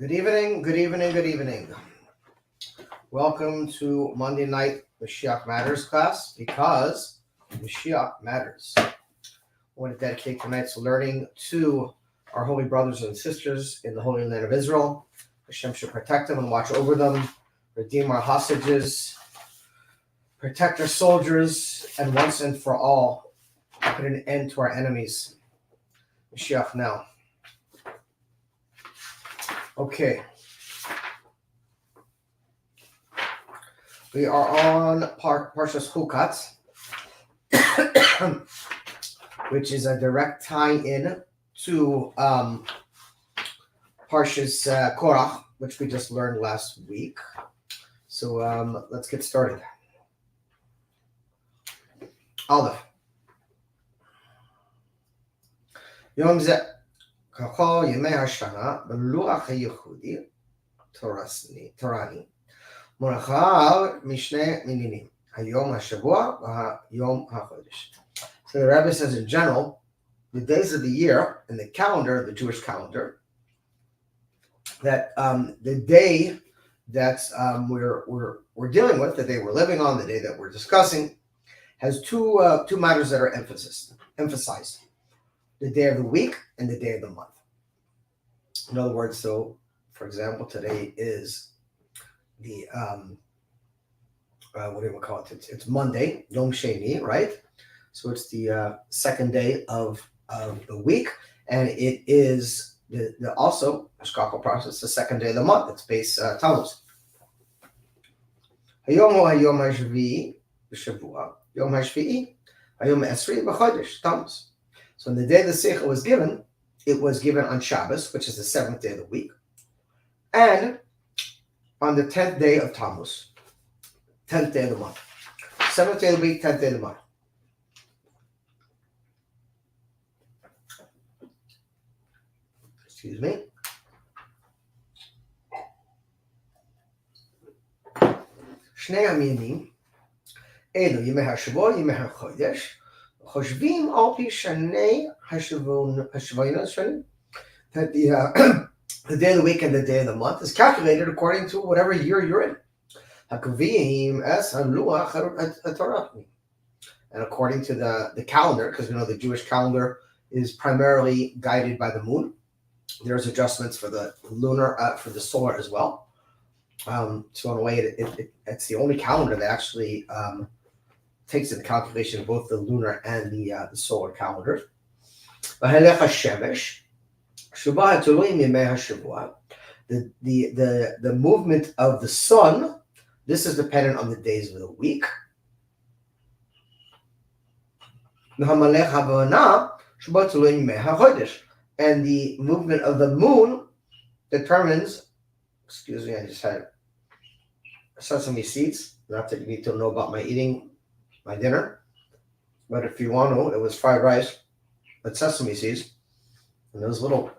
Good evening, good evening, good evening. Welcome to Monday night Moshiach Matters class because Moshiach matters. I want to dedicate tonight's learning to our holy brothers and sisters in the Holy Land of Israel. Hashem should protect them and watch over them, redeem our hostages, protect our soldiers, and once and for all, put an end to our enemies. Moshiach Now. Okay. We are on Parshas Chukat, which is a direct tie-in to Parshas Korach, which we just learned last week. So let's get started. Aleph. Yom Zeh Kachol Yemei Hashana B'Luach HaYehudi Torani Murachal Mishne Mininim Hayom HaShavua Hayom HaChodesh. So the Rebbe says in general, the days of the year in the calendar, the Jewish calendar, that the day that we're dealing with, the day we're living on, the day that we're discussing, has two matters that are emphasized: the day of the week and the day of the month. In other words, so for example, today is the what do we call it? It's Monday, Yom Sheni, right? So it's the second day of the week, and it is the also Shkakal process, the second day of the month. It's base Tammuz. Hayom Hayom Hashvi'i b'Shavua, Yom Hashvi'i, Hayom Esri b'Chodesh Tammuz. So on the day the Seicha was given, it was given on Shabbos, which is the seventh day of the week, and on the 10th day of Tammuz, 10th day of the month. 7th day of the week, 10th day of the month. Excuse me. Shnei Aminim, Elu Yemei HaShavua, Yemei HaChodesh, Choshvim al pi shanei hashavonos shanim. That the day of the week and the day of the month is calculated according to whatever year you're in. And according to the calendar, because we know the Jewish calendar is primarily guided by the moon. There's adjustments for the lunar, for the solar as well. So in a way, it's the only calendar that actually takes into calculation both the lunar and the solar calendars. The movement of the sun, this is dependent on the days of the week. And the movement of the moon determines, excuse me, I just had sesame seeds. Not that you need to know about my dinner, but if you want to, it was fried rice with sesame seeds, and those little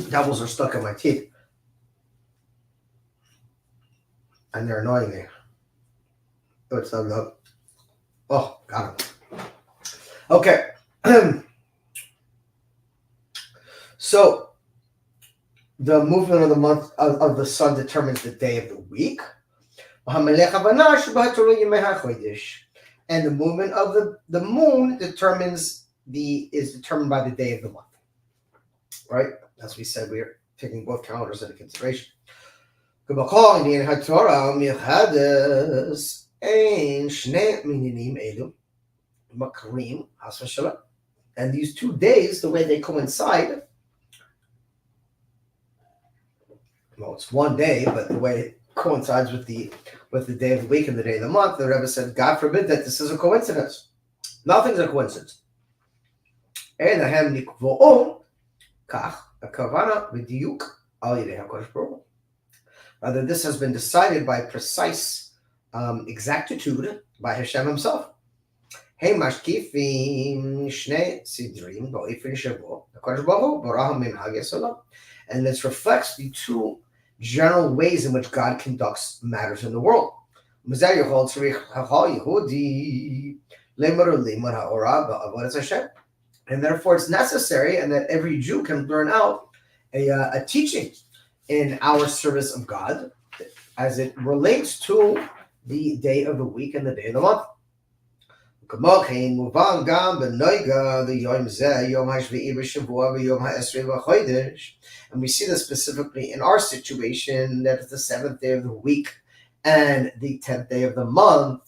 devils are stuck in my teeth, and they're annoying me. Oh, got it. Okay. So the movement of the month of the sun determines the day of the week. And the movement of the moon is determined by the day of the month. Right? As we said, we are taking both calendars into consideration. And these 2 days, the way they coincide, well, it's one day, but the way it coincides with the day of the week and the day of the month, the Rebbe said, God forbid that this is a coincidence. Nothing's a coincidence. Rather, this has been decided by precise exactitude by Hashem himself. And this reflects the two general ways in which God conducts matters in the world. And therefore it's necessary, and that every Jew can learn out a teaching in our service of God as it relates to the day of the week and the day of the month. And we see this specifically in our situation, that it's the 7th day of the week and the 10th day of the month.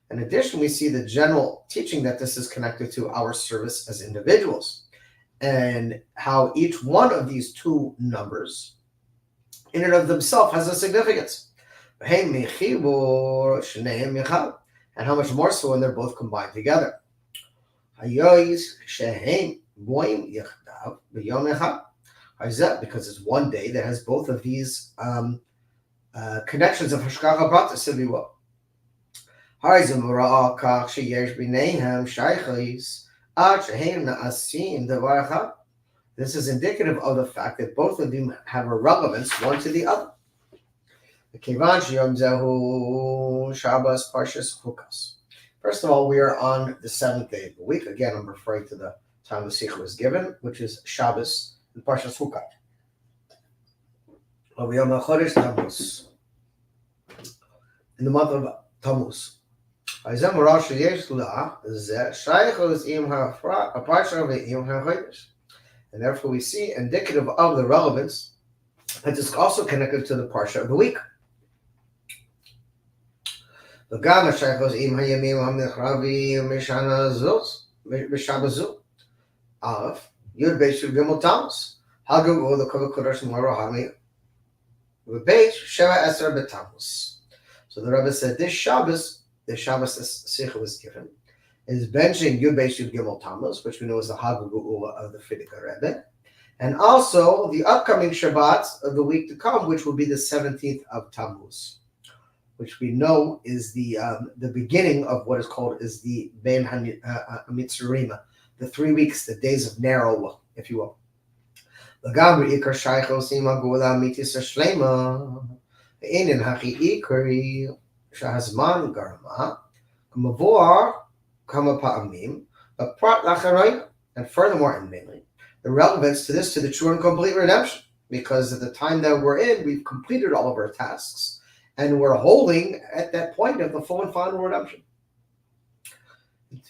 In addition, we see the general teaching that this is connected to our service as individuals, and how each one of these two numbers in and of themselves has a significance. And how much more so when they're both combined together. Because it's one day that has both of these connections of Hashgacha Pratis, if you will. This is indicative of the fact that both of them have a relevance one to the other. First of all, we are on the 7th day of the week. Again, I'm referring to the time the Sikha was given, which is Shabbos and Parshas Chukat. In the month of Tammuz. And therefore we see indicative of the relevance that is also connected to the Parsha of the week. So the Rebbe said this Shabbos, the Shabbos Sikha was given, is benching Yud Beis Yud Gimel Tammuz, which we know is the Hag Geula of the Frierdiker Rebbe, and also the upcoming Shabbat of the week to come, which will be the 17th of Tammuz, which we know is the beginning of what is called is the Ben HaMitzrayim, the 3 weeks, the days of narrow, if you will. שהזמן גרמה, כמבואר כמה פעמים, בפרט לאחרונה, and furthermore and mainly, the relevance to this to the true and complete redemption, because at the time that we're in, we've completed all of our tasks, and we're holding at that point of the full and final redemption.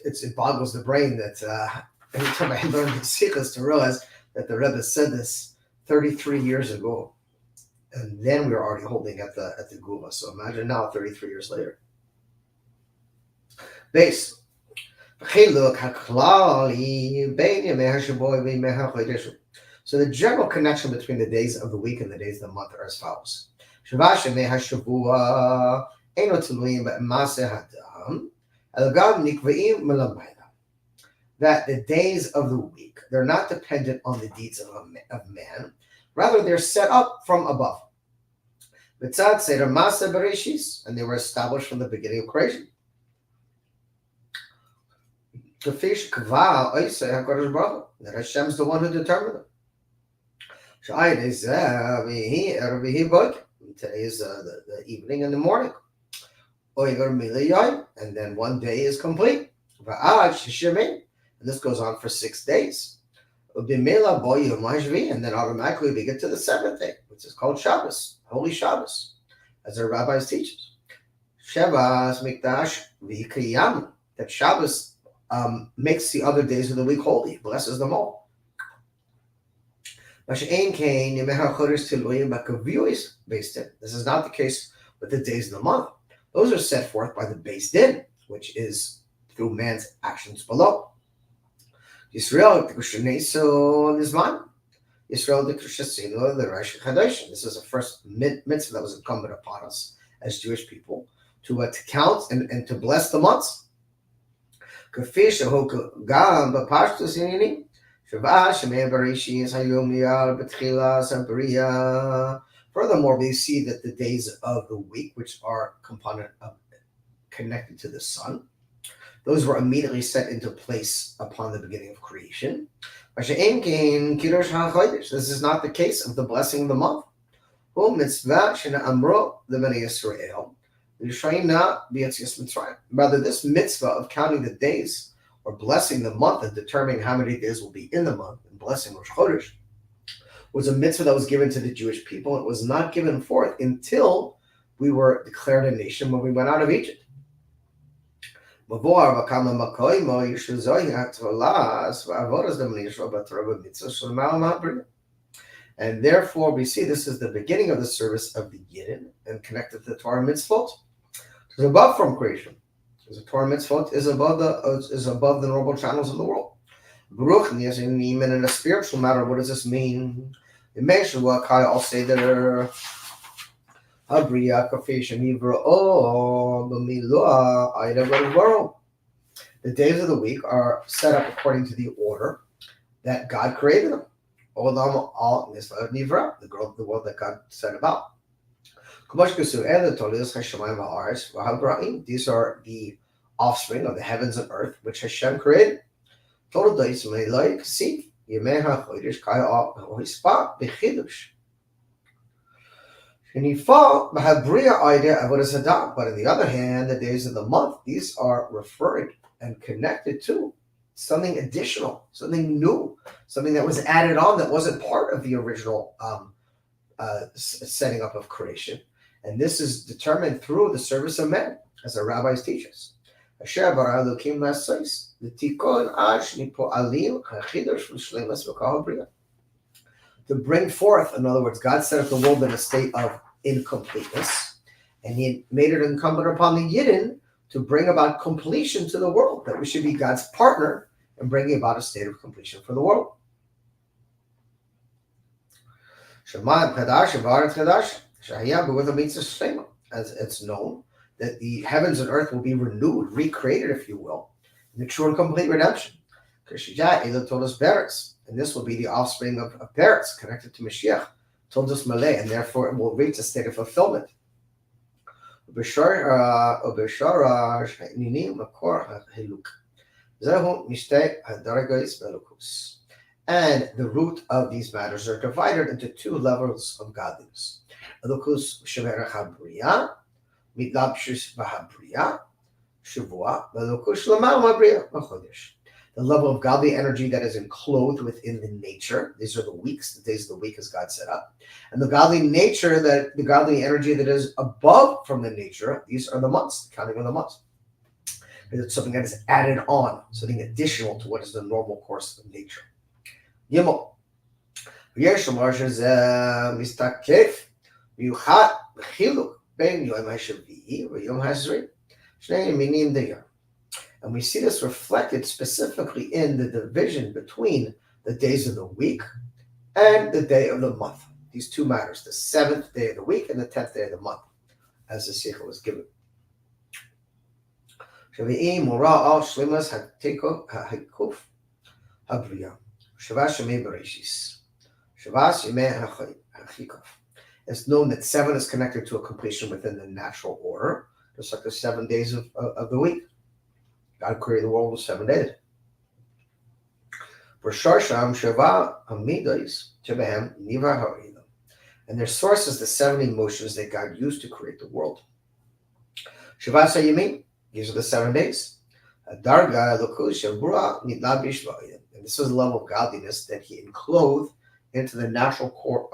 It boggles the brain that every time I learn the Sikhs to realize that the Rebbe said this 33 years ago. And then we were already holding at the Gula. So imagine now, 33 years later. Base. So the general connection between the days of the week and the days of the month are as follows. That the days of the week, they're not dependent on the deeds of man. Rather, they're set up from above. And they were established from the beginning of creation. That Hashem is the one who determined them. Today is the evening and the morning. And then one day is complete. And this goes on for 6 days. And then automatically we get to the 7th day, which is called Shabbos, Holy Shabbos, as our rabbis teach us. Shabbos mikdash v'kiyam, that Shabbos makes the other days of the week holy, blesses them all. This is not the case with the days of the month. Those are set forth by the Beis Din, which is through man's actions below. Yisrael the Rosh Chodesh. This is the first mitzvah that was incumbent upon us as Jewish people to count and to bless the months. Furthermore, we see that the days of the week, which are connected to the sun, those were immediately set into place upon the beginning of creation. This is not the case of the blessing of the month. Rather, this mitzvah of counting the days or blessing the month and determining how many days will be in the month and blessing Rosh Chodesh was a mitzvah that was given to the Jewish people. It was not given forth until we were declared a nation when we went out of Egypt. And therefore, we see this is the beginning of the service of the Yidden and connected to the Torah mitzvot. It's above from creation. Because the Torah mitzvot is above the normal channels of the world. Baruch Niyasim, and in a spiritual matter, what does this mean? It makes I'll say that the days of the week are set up according to the order that God created them. The world that God set about. These are the offspring of the heavens and earth, which Hashem created. But in the other hand, the days of the month, these are referred and connected to something additional, something new, something that was added on that wasn't part of the original setting up of creation. And this is determined through the service of men, as our rabbis teach us. To bring forth, in other words, God set up the world in a state of incompleteness, and He made it incumbent upon the Yidden to bring about completion to the world, that we should be God's partner in bringing about a state of completion for the world. As it's known, that the heavens and earth will be renewed, recreated, if you will, in the true and complete redemption. And this will be the offspring of Peretz, connected to Moshiach, Toldos Malay, and therefore it will reach a state of fulfillment. And the root of these matters are divided into two levels of godliness. The level of godly energy that is enclosed within the nature. These are the weeks, the days of the week as God set up. And the godly energy that is above from the nature, these are the months, the counting of the months. It's something that is added on, something additional to what is the normal course of nature. Gimel. And we see this reflected specifically in the division between the days of the week and the day of the month. These two matters, the 7th day of the week and the 10th day of the month, as the Sikha was given. It's known that 7 is connected to a completion within the natural order, just like the 7 days of the week. God created the world with 7 days. And their source is the 7 emotions that God used to create the world. These are the 7 days. And this is the level of godliness that He enclosed into the natural core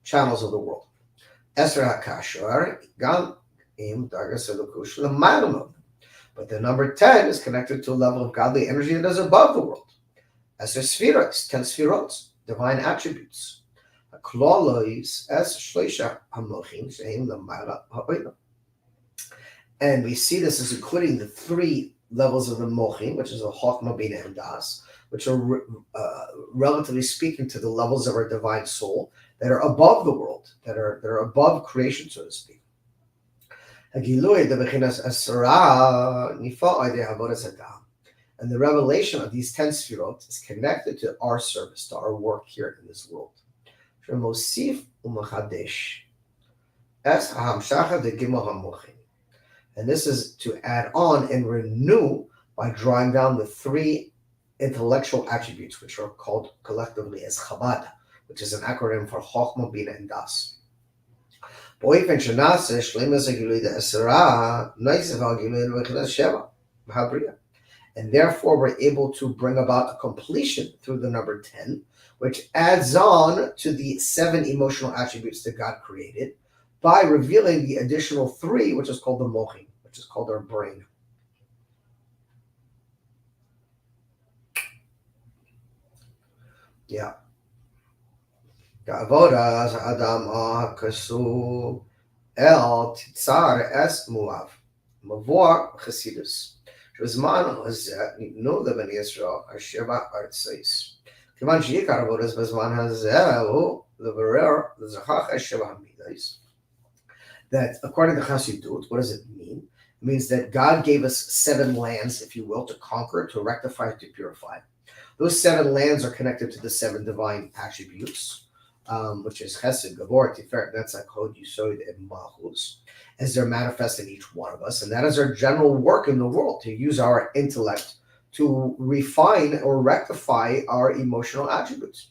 channels of the world. But the number 10 is connected to a level of godly energy that is above the world. As the spheres, 10 spherots, divine attributes. And we see this as including the 3 levels of the mochim, which is the Chokhmah, Bina, and Das, which are relatively speaking to the levels of our divine soul that are above the world, that are above creation, so to speak. And the revelation of these 10 sfirot is connected to our service, to our work here in this world. And this is to add on and renew by drawing down the 3 intellectual attributes, which are called collectively as Chabad, which is an acronym for Chokhmah, Bina, and Das. באופן שנעשה שלימוס הגילוי דעשרה, נוסיף על גילוי ליחידה שבע, בהבריאה. And therefore we're able to bring about a completion through the number 10, which adds on to the 7 emotional attributes that God created by revealing the additional 3, which is called the mochi, which is called our brain. Yeah. Ga'avodas Adam Kasu El Titzar Es Muav. Mavor Chasidus. שבזמן הזה ניתנו לבני ישראל 7 ארצות. כיוון שעיקר עבודת בזמן הזה הוא לברר לזכח 7 המידות. That according to Chassidut, what does it mean? It means that God gave us 7 lands, if you will, to conquer, to rectify, to purify. Those 7 lands are connected to the 7 divine attributes, which is Chesed, Gavor, Tiferet, Netzach, Hod, Yesod, and Malchus, as they're manifest in each one of us. And that is our general work in the world, to use our intellect to refine or rectify our emotional attributes.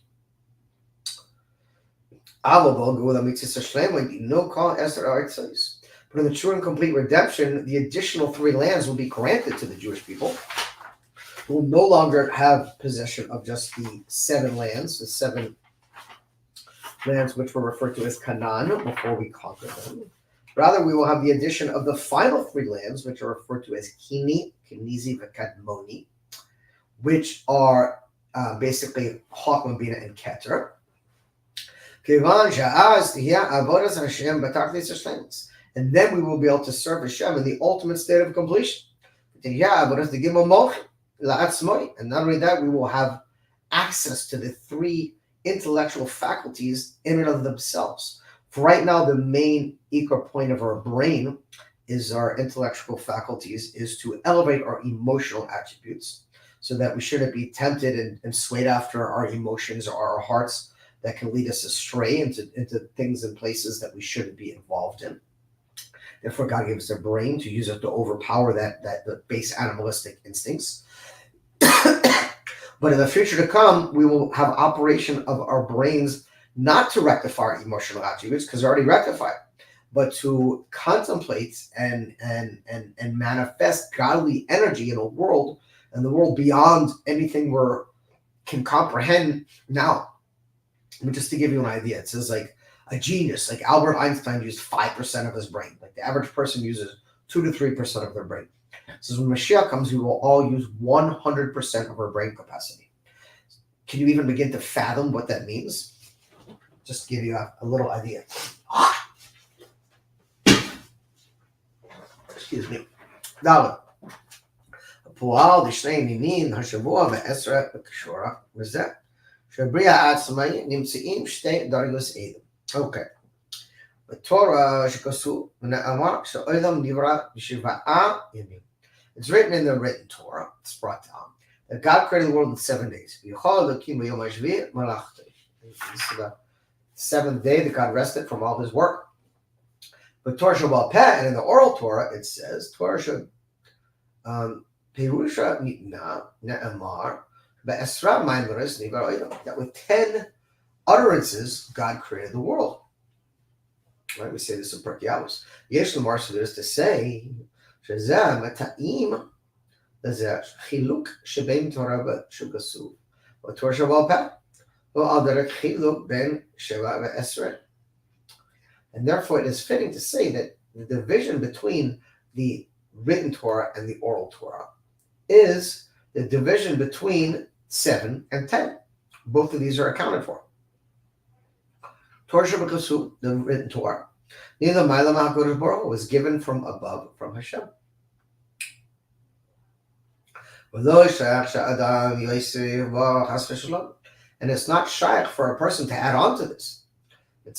But in the true and complete redemption, the additional 3 lands will be granted to the Jewish people, who will no longer have possession of just the 7 lands, the 7 lands which were referred to as Canaan before we conquered them. Rather, we will have the addition of the final 3 lands, which are referred to as Kini, Kenizi, and Kadmoni, which are basically Chok, Mabina, and Keter. And then we will be able to serve Hashem in the ultimate state of completion. And not only that, we will have access to the 3 intellectual faculties in and of themselves. For right now, the main ikar point of our brain is our intellectual faculties, is to elevate our emotional attributes so that we shouldn't be tempted and swayed after our emotions or our hearts that can lead us astray into things and places that we shouldn't be involved in. Therefore, God gave us a brain to use it to overpower the base animalistic instincts. But in the future to come, we will have operation of our brains not to rectify our emotional attributes, because they're already rectified, but to contemplate and manifest godly energy in a world, and the world beyond anything we can comprehend now. I mean, just to give you an idea, it says like a genius, like Albert Einstein used 5% of his brain. Like the average person uses 2 to 3% of their brain. It says when Mashiach comes, we will all use 100% of our brain capacity. Can you even begin to fathom what that means? Just to give you a little idea. Excuse me. Now, הפועל לשני נינים השבוע בעשרה בקשורה, וזה שבריאה העצמאי נמצאים 2 דרגות אלה. אוקיי. בתורה שכתוב ונאמר שהעולם נברא ב7 ימים. It's written in the written Torah, it's brought down, that God created the world in 7 days. ויכול אלוקים ביום השביעי מלאכתו. This is the 7th day that God rested from all his work. But Torah Shabbat Peh, and in the oral Torah, it says, Torah Shabbat Perusha Nitna Ne'amar Be'esra Maimaris Nibar Oidam. That with 10 utterances, God created the world. Right? We say this in Pirkei Avos. Yesh Lamar, so there's to say, Shazam Mata'im Lazeh Chiluk Shebein Torah Shugasuv. But Torah Shabbat Peh. And therefore, it is fitting to say that the division between the written Torah and the oral Torah is the division between 7 and 10. Both of these are accounted for. Torah Shabbat, the written Torah, neither Ma'alam HaKadosh Baruch Hu was given from above, from Hashem. And it's not shaykh for a person to add on to this. And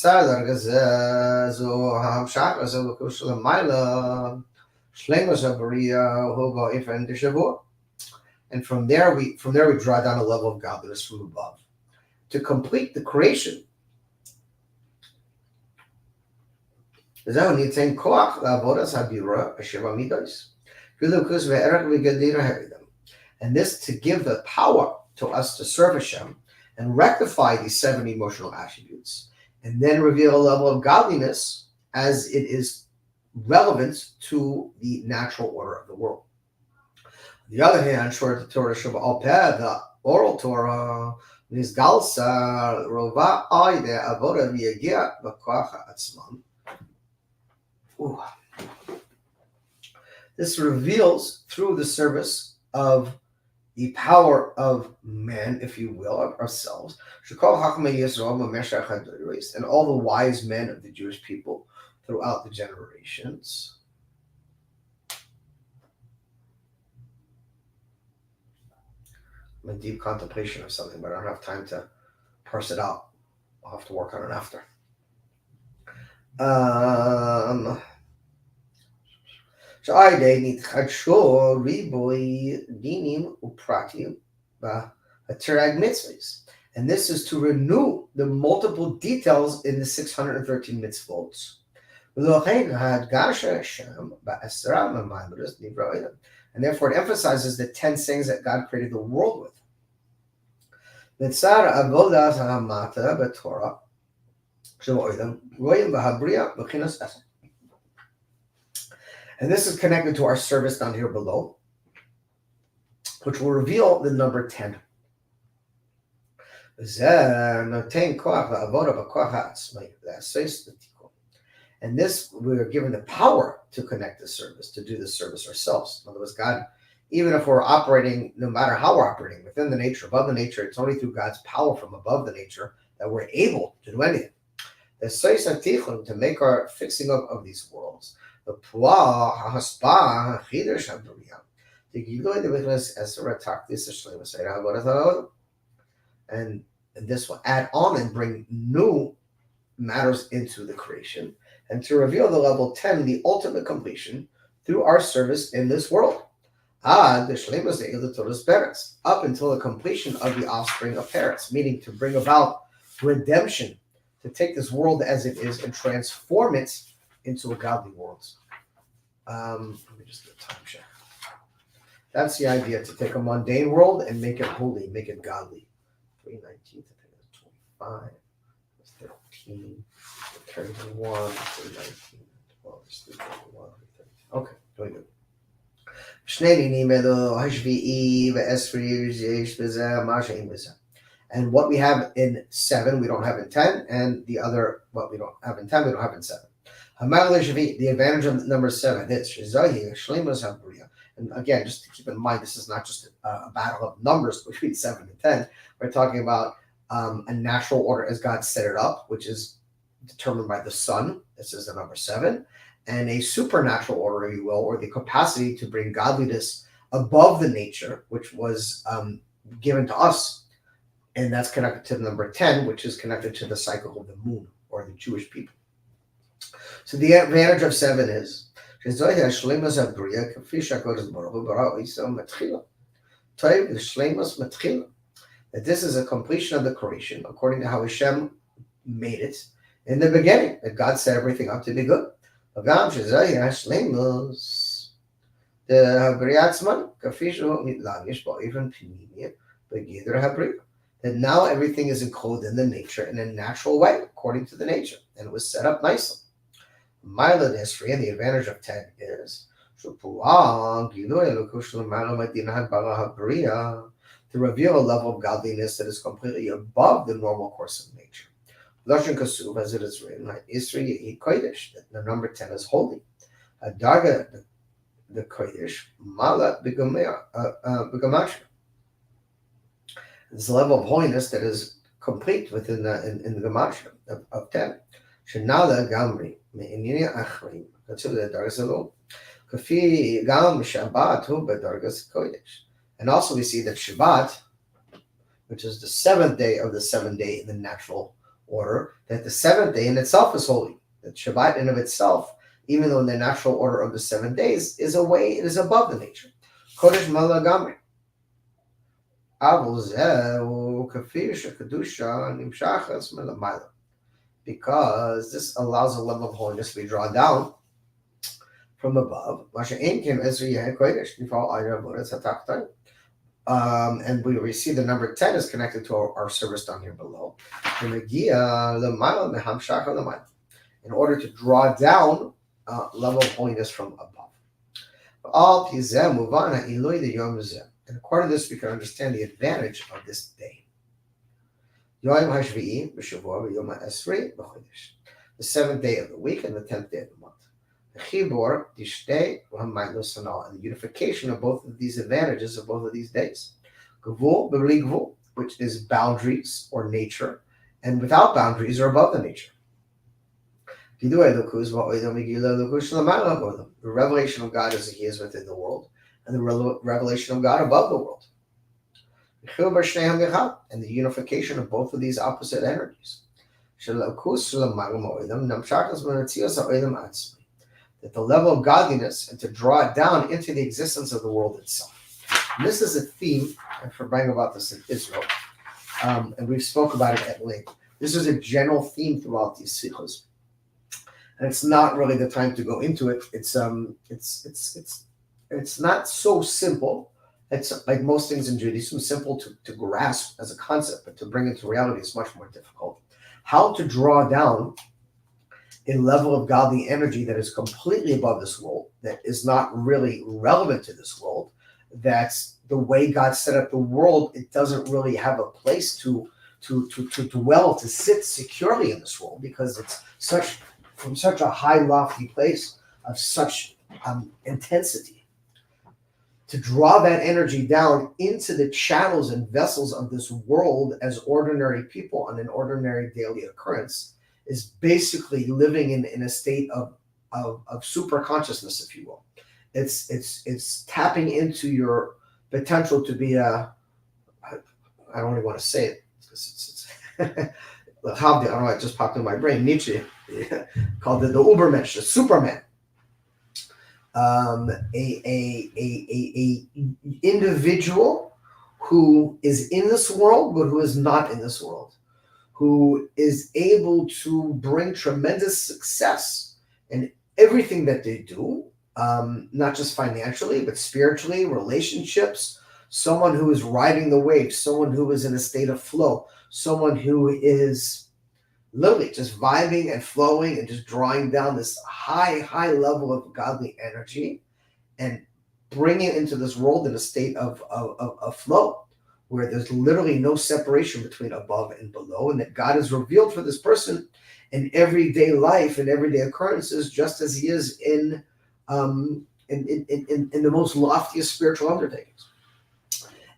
from there we draw down a level of godliness from above to complete the creation. And this to give the power to us to serve Hashem and rectify these 7 emotional attributes, and then reveal a level of godliness as it is relevant to the natural order of the world. On the other hand, short the Torah Shabbat the oral Torah, Nizgalsa Rova Aide Avoda Viagia Bakwacha Atzman. This reveals through the service of the power of man, if you will, of ourselves, and all the wise men of the Jewish people throughout the generations. I'm in deep contemplation of something, but I don't have time to parse it out. I'll have to work on it after. And this is to renew the multiple details in the 613 mitzvot. And therefore it emphasizes the 10 things that God created the world with. And this is connected to our service down here below, which will reveal the number 10. And this, we are given the power to connect the service, to do the service ourselves. In other words, God, even if we're operating, no matter how we're operating, within the nature, above the nature, it's only through God's power from above the nature that we're able to do anything. The Sois HaTichun, to make our fixing up of these worlds. The Puah, HaHaspah, HaChidesh HaBriyah. And this will add on and bring new matters into the creation, and to reveal the level 10, the ultimate completion, through our service in this world. Up until the completion of the offspring of parents, meaning to bring about redemption, to take this world as it is and transform it into a godly world. Let me just do a time check. That's the idea, to take a mundane world and make it holy, make it godly. 319, I think it's 25, it's 13, 31, 319, 12, 31, 13. Okay, doing good. And what we have in 7, we don't have in 10, and the other, what we don't have in 10, we don't have in 7. The advantage of number 7 is, and again, just to keep in mind, this is not just a battle of numbers between 7 and 10. We're talking about a natural order as God set it up, which is determined by the sun. This is the number 7. And a supernatural order, if you will, or the capacity to bring godliness above the nature, which was given to us. And that's connected to the number 10, which is connected to the cycle of the moon, or the Jewish people. So the advantage of 7 is that this is a completion of the creation according to how Hashem made it in the beginning, that God set everything up to be good. That now everything is encoded in the nature in a natural way, according to the nature, and it was set up nicely. Mila history, and the advantage of 10 is to reveal a level of godliness that is completely above the normal course of nature. Lashon Kasuv, as it is written, Isri Kodesh, that the number 10 is holy. Darga, the Kodesh, Malat Bigamasha. It's a level of holiness that is complete within in the Gematria of 10. Shenala Gamri, Me'inina Achrim, consider the Dargas alone. Kafi Gam Shabbat, who Bedargas Kodesh. And also we see that Shabbat, which is the 7th day of the 7th day in the natural order, that the 7th day in itself is holy. That Shabbat in of itself, even though in the natural order of the 7 days, is a way, it is above the nature. Kodesh Mala Gamri. Because this allows a level of holiness to be drawn down from above. And we see the number 10 is connected to our service down here below. in order to draw down level of holiness from above. All and according to this, we can understand the advantage of this day. The 7th day of the week and the 10th day of the month. And the unification of both of these advantages of both of these days. Which is boundaries or nature, and without boundaries or above the nature. The revelation of God as He is within the world, and the revelation of God above the world. And the unification of both of these opposite energies. That the level of godliness and to draw it down into the existence of the world itself. And this is a theme, and for bringing about this in Israel, and we've spoke about it at length. This is a general theme throughout these sikhs, and it's not really the time to go into it. It's not so simple. It's like most things in Judaism, simple to grasp as a concept, but to bring into reality is much more difficult. How to draw down a level of godly energy that is completely above this world, that is not really relevant to this world. That's the way God set up the world. It doesn't really have a place to dwell, to sit securely in this world, because it's from such a high, lofty place of such intensity. To draw that energy down into the channels and vessels of this world as ordinary people on an ordinary daily occurrence is basically living in a state of super consciousness, if you will. It's tapping into your potential to be I don't really want to say it because it's I don't know, it just popped in my brain. Nietzsche called it the Ubermensch, the Superman. A individual who is in this world but who is not in this world, who is able to bring tremendous success in everything that they do. Not just financially, but spiritually, relationships, someone who is riding the wave, someone who is in a state of flow, someone who is literally just vibing and flowing and just drawing down this high level of godly energy and bringing it into this world in a state of flow, where there's literally no separation between above and below, and that God is revealed for this person in everyday life and everyday occurrences, just as He is in the most loftiest spiritual undertakings.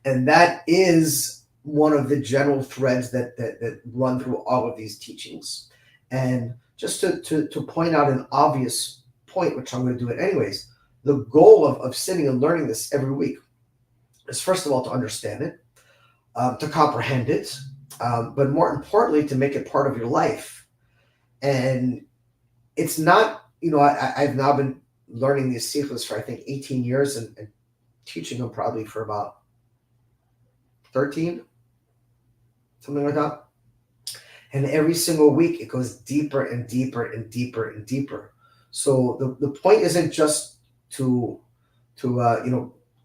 And that is one of the general threads that run through all of these teachings. And just to point out an obvious point, which I'm going to do it anyways, the goal of sitting and learning this every week is, first of all, to understand it, to comprehend it, but more importantly, to make it part of your life. And it's not, I've now been learning these sikhs for I think 18 years and teaching them probably for about 13, something like that. And every single week it goes deeper and deeper and deeper and deeper. So the point isn't just to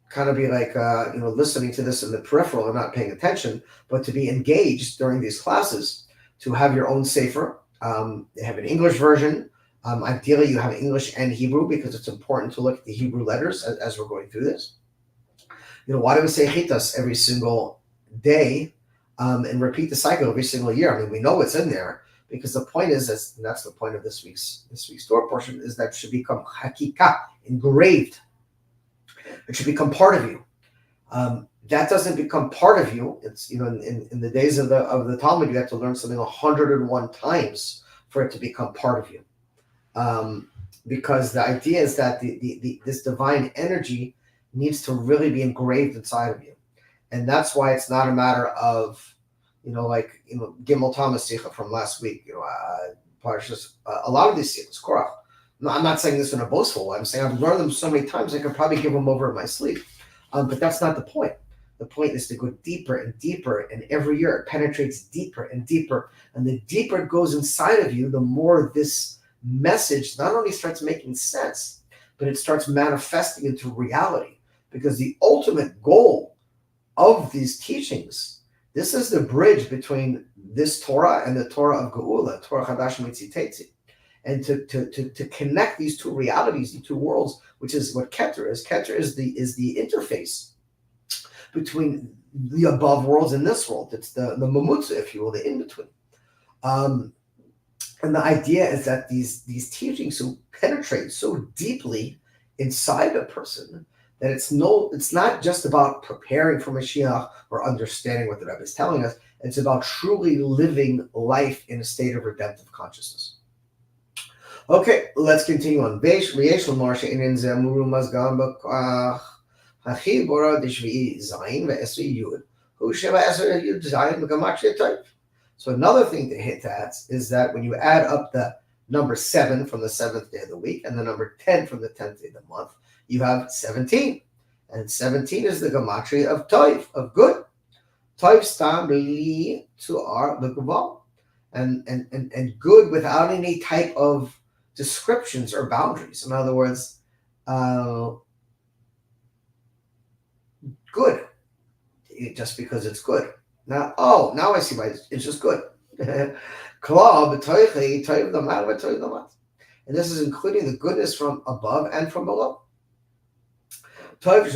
kind of be like listening to this in the peripheral and not paying attention, but to be engaged during these classes, to have your own sefer. They have an English version. Ideally, you have English and Hebrew, because it's important to look at the Hebrew letters as we're going through this. Why do we say Chitas every single day and repeat the cycle every single year? I mean, we know it's in there, because the point is, and that's the point of this week's Torah portion, is that it should become Hakika, engraved. It should become part of you. That doesn't become part of you. It's in the days of the Talmud, you have to learn something 101 times for it to become part of you. Because the idea is that this divine energy needs to really be engraved inside of you, and that's why it's not a matter of Gimel Thomas Sikha from last week. A lot of these Sikhs, Korach. No, I'm not saying this in a boastful way. I'm saying I've learned them so many times I could probably give them over my sleeve. But that's not the point. The point is to go deeper and deeper, and every year it penetrates deeper and deeper. And the deeper it goes inside of you, the more this message not only starts making sense, but it starts manifesting into reality. Because the ultimate goal of these teachings, this is the bridge between this Torah and the Torah of Geula, Torah Chadash Mitzitezi. and to connect these two realities, these two worlds, which is what Keter is. Keter is the interface between the above worlds and this world. It's the mamutza, if you will, the in-between. And the idea is that these teachings so penetrate so deeply inside a person that it's not just about preparing for Mashiach or understanding what the Rebbe is telling us. It's about truly living life in a state of redemptive consciousness. Okay, let's continue on. So another thing to hit at is that when you add up the number 7 from the 7th day of the week and the number 10 from the 10th day of the month, you have 17. And 17 is the gematria of toiv, of good. Toiv stam li to our b'gval. And good without any type of descriptions or boundaries. In other words, good, just because it's good. Now I see why it's just good. And this is including the goodness from above and from below. Good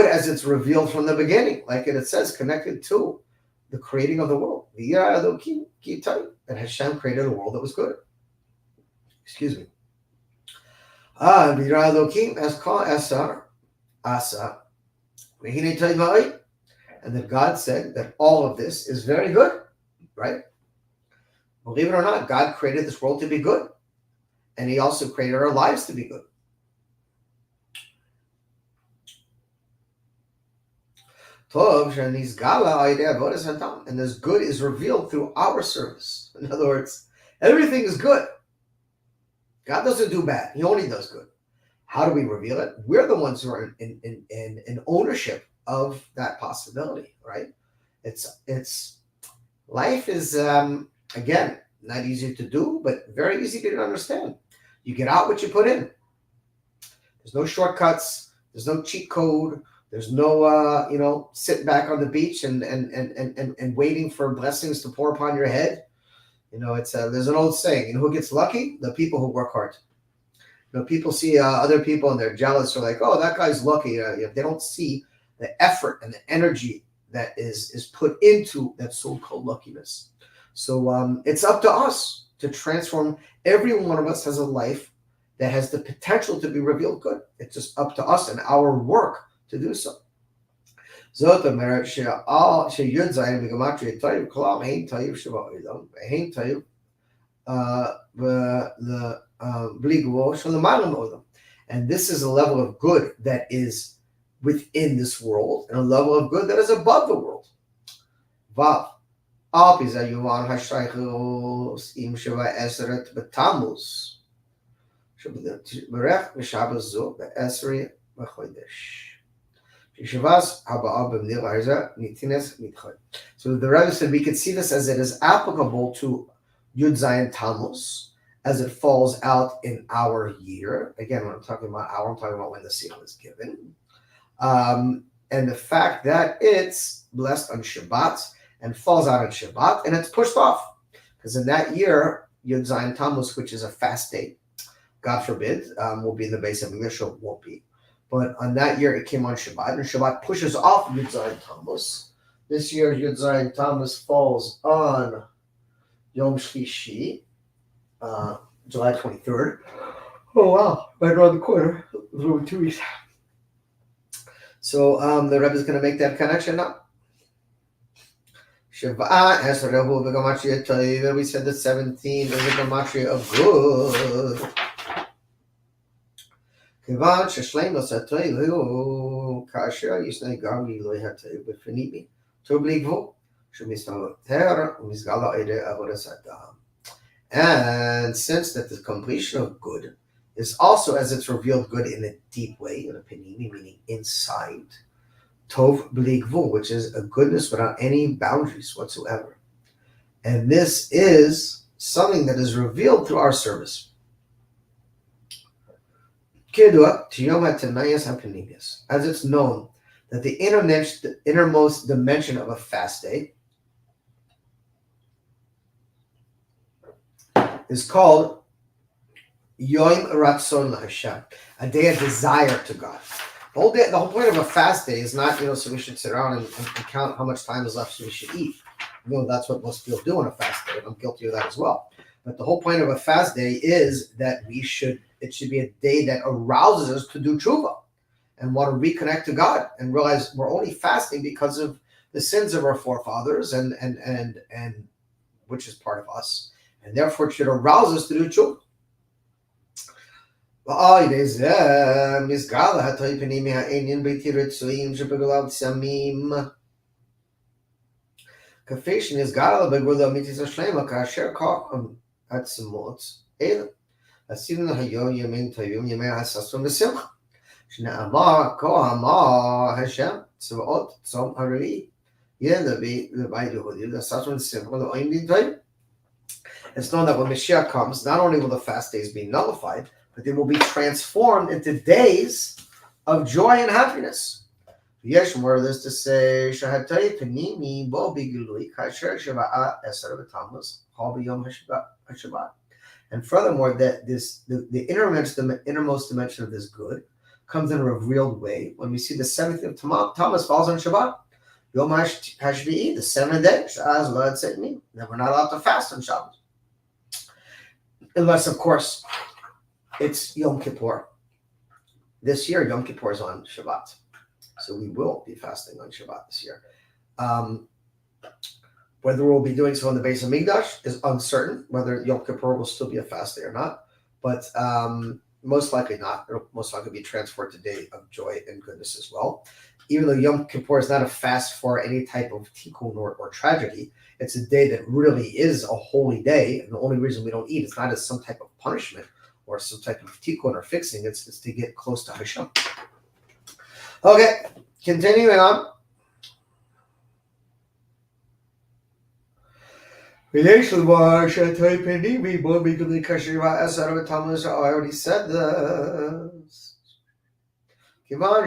as it's revealed from the beginning, like it says, connected to the creating of the world. That Hashem created a world that was good. Excuse me. And that God said that all of this is very good, right? Believe it or not, God created this world to be good. And he also created our lives to be good. And this good is revealed through our service. In other words, everything is good. God doesn't do bad. He only does good. How do we reveal it? We're the ones who are in ownership of that possibility, right? It's life is again not easy to do, but very easy to understand. You get out what you put in. There's no shortcuts. There's no cheat code. There's no sitting back on the beach and waiting for blessings to pour upon your head. It's there's an old saying, who gets lucky? The people who work hard. People see other people and they're jealous. They're like, oh, that guy's lucky. They don't see the effort and the energy that is put into that so-called luckiness. So it's up to us to transform. Every one of us has a life that has the potential to be revealed good. It's just up to us and our work to do so. זאת אומרת שי"ז בגימטריה טוב, כלומר, אין טוב שבעולם, ואין טוב בלי גבול שלמעלה מעולם. And this is a level of good that is within this world, and a level of good that is above the world. Vav. על פי זה יובן השייכות עם 17 בתמוז, שברך בשבת זו ב10 בחודש. So the Rebbe said we could see this as it is applicable to Yud Zayin Tammuz as it falls out in our year. Again, when I'm talking about hour, I'm talking about when the seal is given. And the fact that it's blessed on Shabbat and falls out on Shabbat and it's pushed off. Because in that year, Yud Zayin Tammuz, which is a fast day, God forbid, will be in the base of English, or won't be. But on that year, it came on Shabbat, and Shabbat pushes off Yud Zayin Tammuz. This year, Yud Zayin Tammuz falls on Yom Shlishi, July 23rd. Oh, wow. Right around the corner. Over 2 weeks. So the Rebbe is going to make that connection now. Shabbat has a rehu v'gamatria toiv. We said that 17 is a gematria of good. כיוון ששלימוס הטוב הוא כאשר ישנה גם גילוי הטוב בפנימי, טוב בלי גבול, שהוא מסתתר ומסגל על ידי עבודת האדם. And since that the completion of good is also, as it's revealed, good in a deep way, in a panini, meaning inside, tov b'li gvul, which is a goodness without any boundaries whatsoever. And this is something that is revealed through our service. As it's known that the innermost dimension of a fast day is called Yom Ratzon LaHashem, a day of desire to God. The whole point of a fast day is not, so we should sit around and count how much time is left so we should eat. That's what most people do on a fast day, and I'm guilty of that as well. But the whole point of a fast day is that it should be a day that arouses us to do tshuva and want to reconnect to God and realize we're only fasting because of the sins of our forefathers and which is part of us, and therefore it should arouse us to do tshuva. כפי שנסגר בגבול האמיתיס השלמה כאשר כך עצמות אלה. עשינו היום ימים טובים ימי הששון ושמחה. שנאמר כה אמר השם צבאות צום הרביעי. יהיה לבית יהודי לששון ושמחה לאוהים דין טובים. It's known that when Moshiach comes, not only will the fast days be nullified, but they will be transformed into days of joy and happiness. Yes, more this to say, Shahatay Panimi Bo Bigului, Kasher Shabbat Esar Tammuz, Hobiyom Hashabbat. And furthermore, that the innermost dimension of this good comes in a revealed way when we see the 7th of Tammuz falls on Shabbat. Yom Hashvi'i, the 7th day, Shaz Lad said me, that we're not allowed to fast on Shabbat. Unless, of course, it's Yom Kippur. This year, Yom Kippur is on Shabbat. So we will be fasting on Shabbat this year. Whether we'll be doing so in the base of Mikdash is uncertain, whether Yom Kippur will still be a fast day or not. But most likely not. It'll most likely be transferred to day of joy and goodness as well. Even though Yom Kippur is not a fast for any type of tikkun or tragedy, it's a day that really is a holy day. And the only reason we don't eat is not as some type of punishment or some type of tikkun or fixing. It's to get close to Hashem. Okay, continuing on. I already said this. Shabbat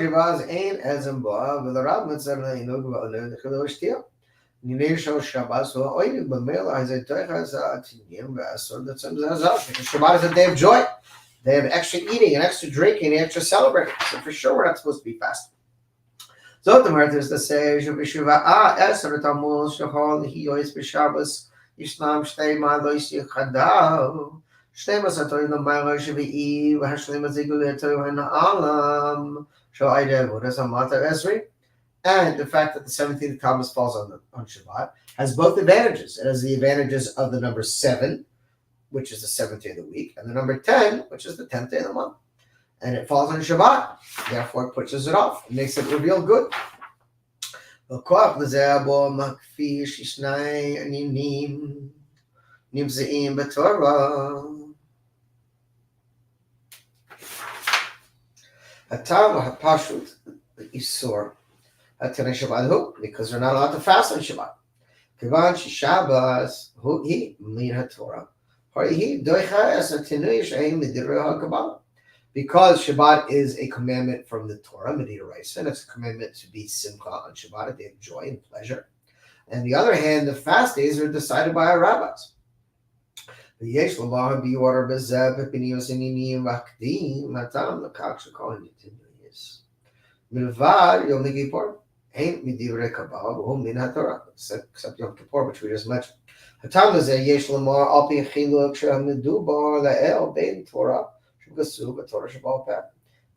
is a day of joy. They have extra eating and extra drinking and extra celebrating. So for sure we're not supposed to be fasting. So the Martyrs to say, Esar Tammuz, Shahol, Hiyois, B'Shabbos, Yishnam, Shtema, Lois, Yichadav, Shtema Satoy, the Milo, Shavi'i, Vahashlema Ziguleto, and Alam, Shoaide, Buddhasamata, Esri. And the fact that the 17th of Tammuz falls on Shabbat has both advantages. It has the advantages of the number 7, which is the 7th day of the week, and the number 10, which is the 10th day of the month. And it falls on Shabbat, therefore it pushes it off. It makes it reveal good. Because they're not allowed to fast on Shabbat. Because Shabbat is a commandment from the Torah, Mediraisa, and it's a commandment to be simcha on Shabbat, a day of joy and pleasure. And on the other hand, the fast days are decided by our rabbis. Except Yom Kippur, which we just mentioned. And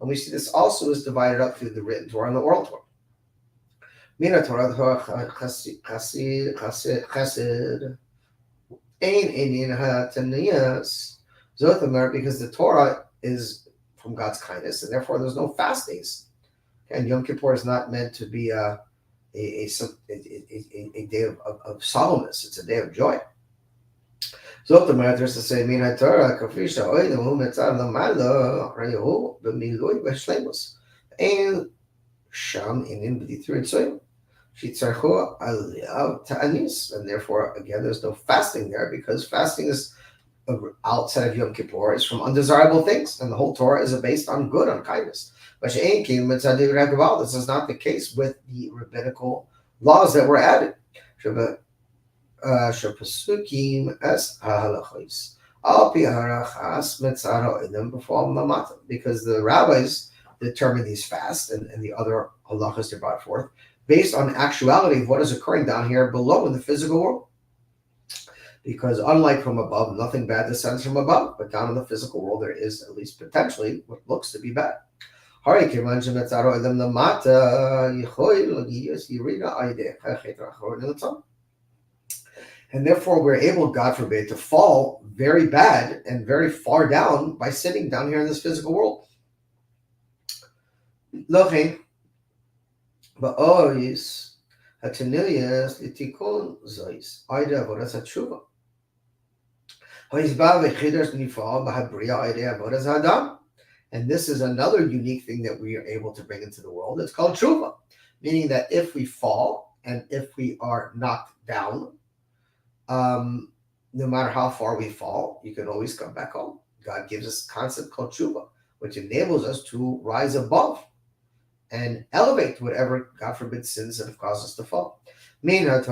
we see this also is divided up through the written Torah and the oral Torah. Because the Torah is from God's kindness, and therefore there's no fast days. And Yom Kippur is not meant to be a day of solemnness. It's a day of joy. So the matter is to say, Mina Torah, Kafisha, Oidim, Humetzar, Lamala, Rayahu, Bemilui, Beshlemos, and Sham in B'ditrin Shitzarhu, Aliyav, Ta'anis. And therefore, again, there's no fasting there because fasting is outside of Yom Kippur, is from undesirable things. And the whole Torah is based on good, on kindness. This is not the case with the rabbinical laws that were added. Because the rabbis determine these fasts and the other halachas they brought forth based on actuality of what is occurring down here below in the physical world. Because unlike from above, nothing bad descends from above, but down in the physical world there is at least potentially what looks to be bad. And therefore we're able, God forbid, to fall very bad and very far down by sitting down here in this physical world. Loving, but always Hatanilias litikun zois Ida Vodas Hatshuva. And this is another unique thing that we are able to bring into the world. It's called tshuva, meaning that if we fall and if we are knocked down, no matter how far we fall, you can always come back home. God gives us a concept called tshuva, which enables us to rise above and elevate whatever, God forbid, sins that have caused us to fall. And from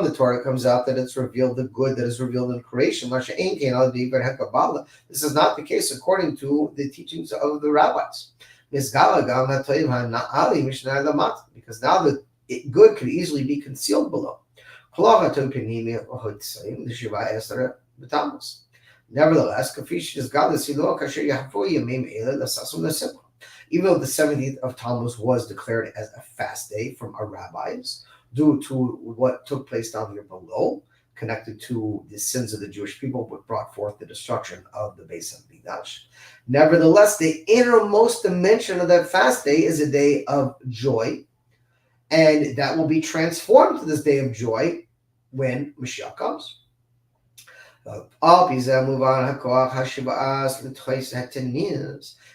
the Torah it comes out that it's revealed the good that is revealed in creation. This is not the case according to the teachings of the rabbis. Because now the good could easily be concealed below. Nevertheless, even though the 17th of Tammuz was declared as a fast day from our rabbis, due to what took place down here below, connected to the sins of the Jewish people, what brought forth the destruction of the Beis Hamikdash. Nevertheless, the innermost dimension of that fast day is a day of joy, and that will be transformed to this day of joy when Mashiach comes.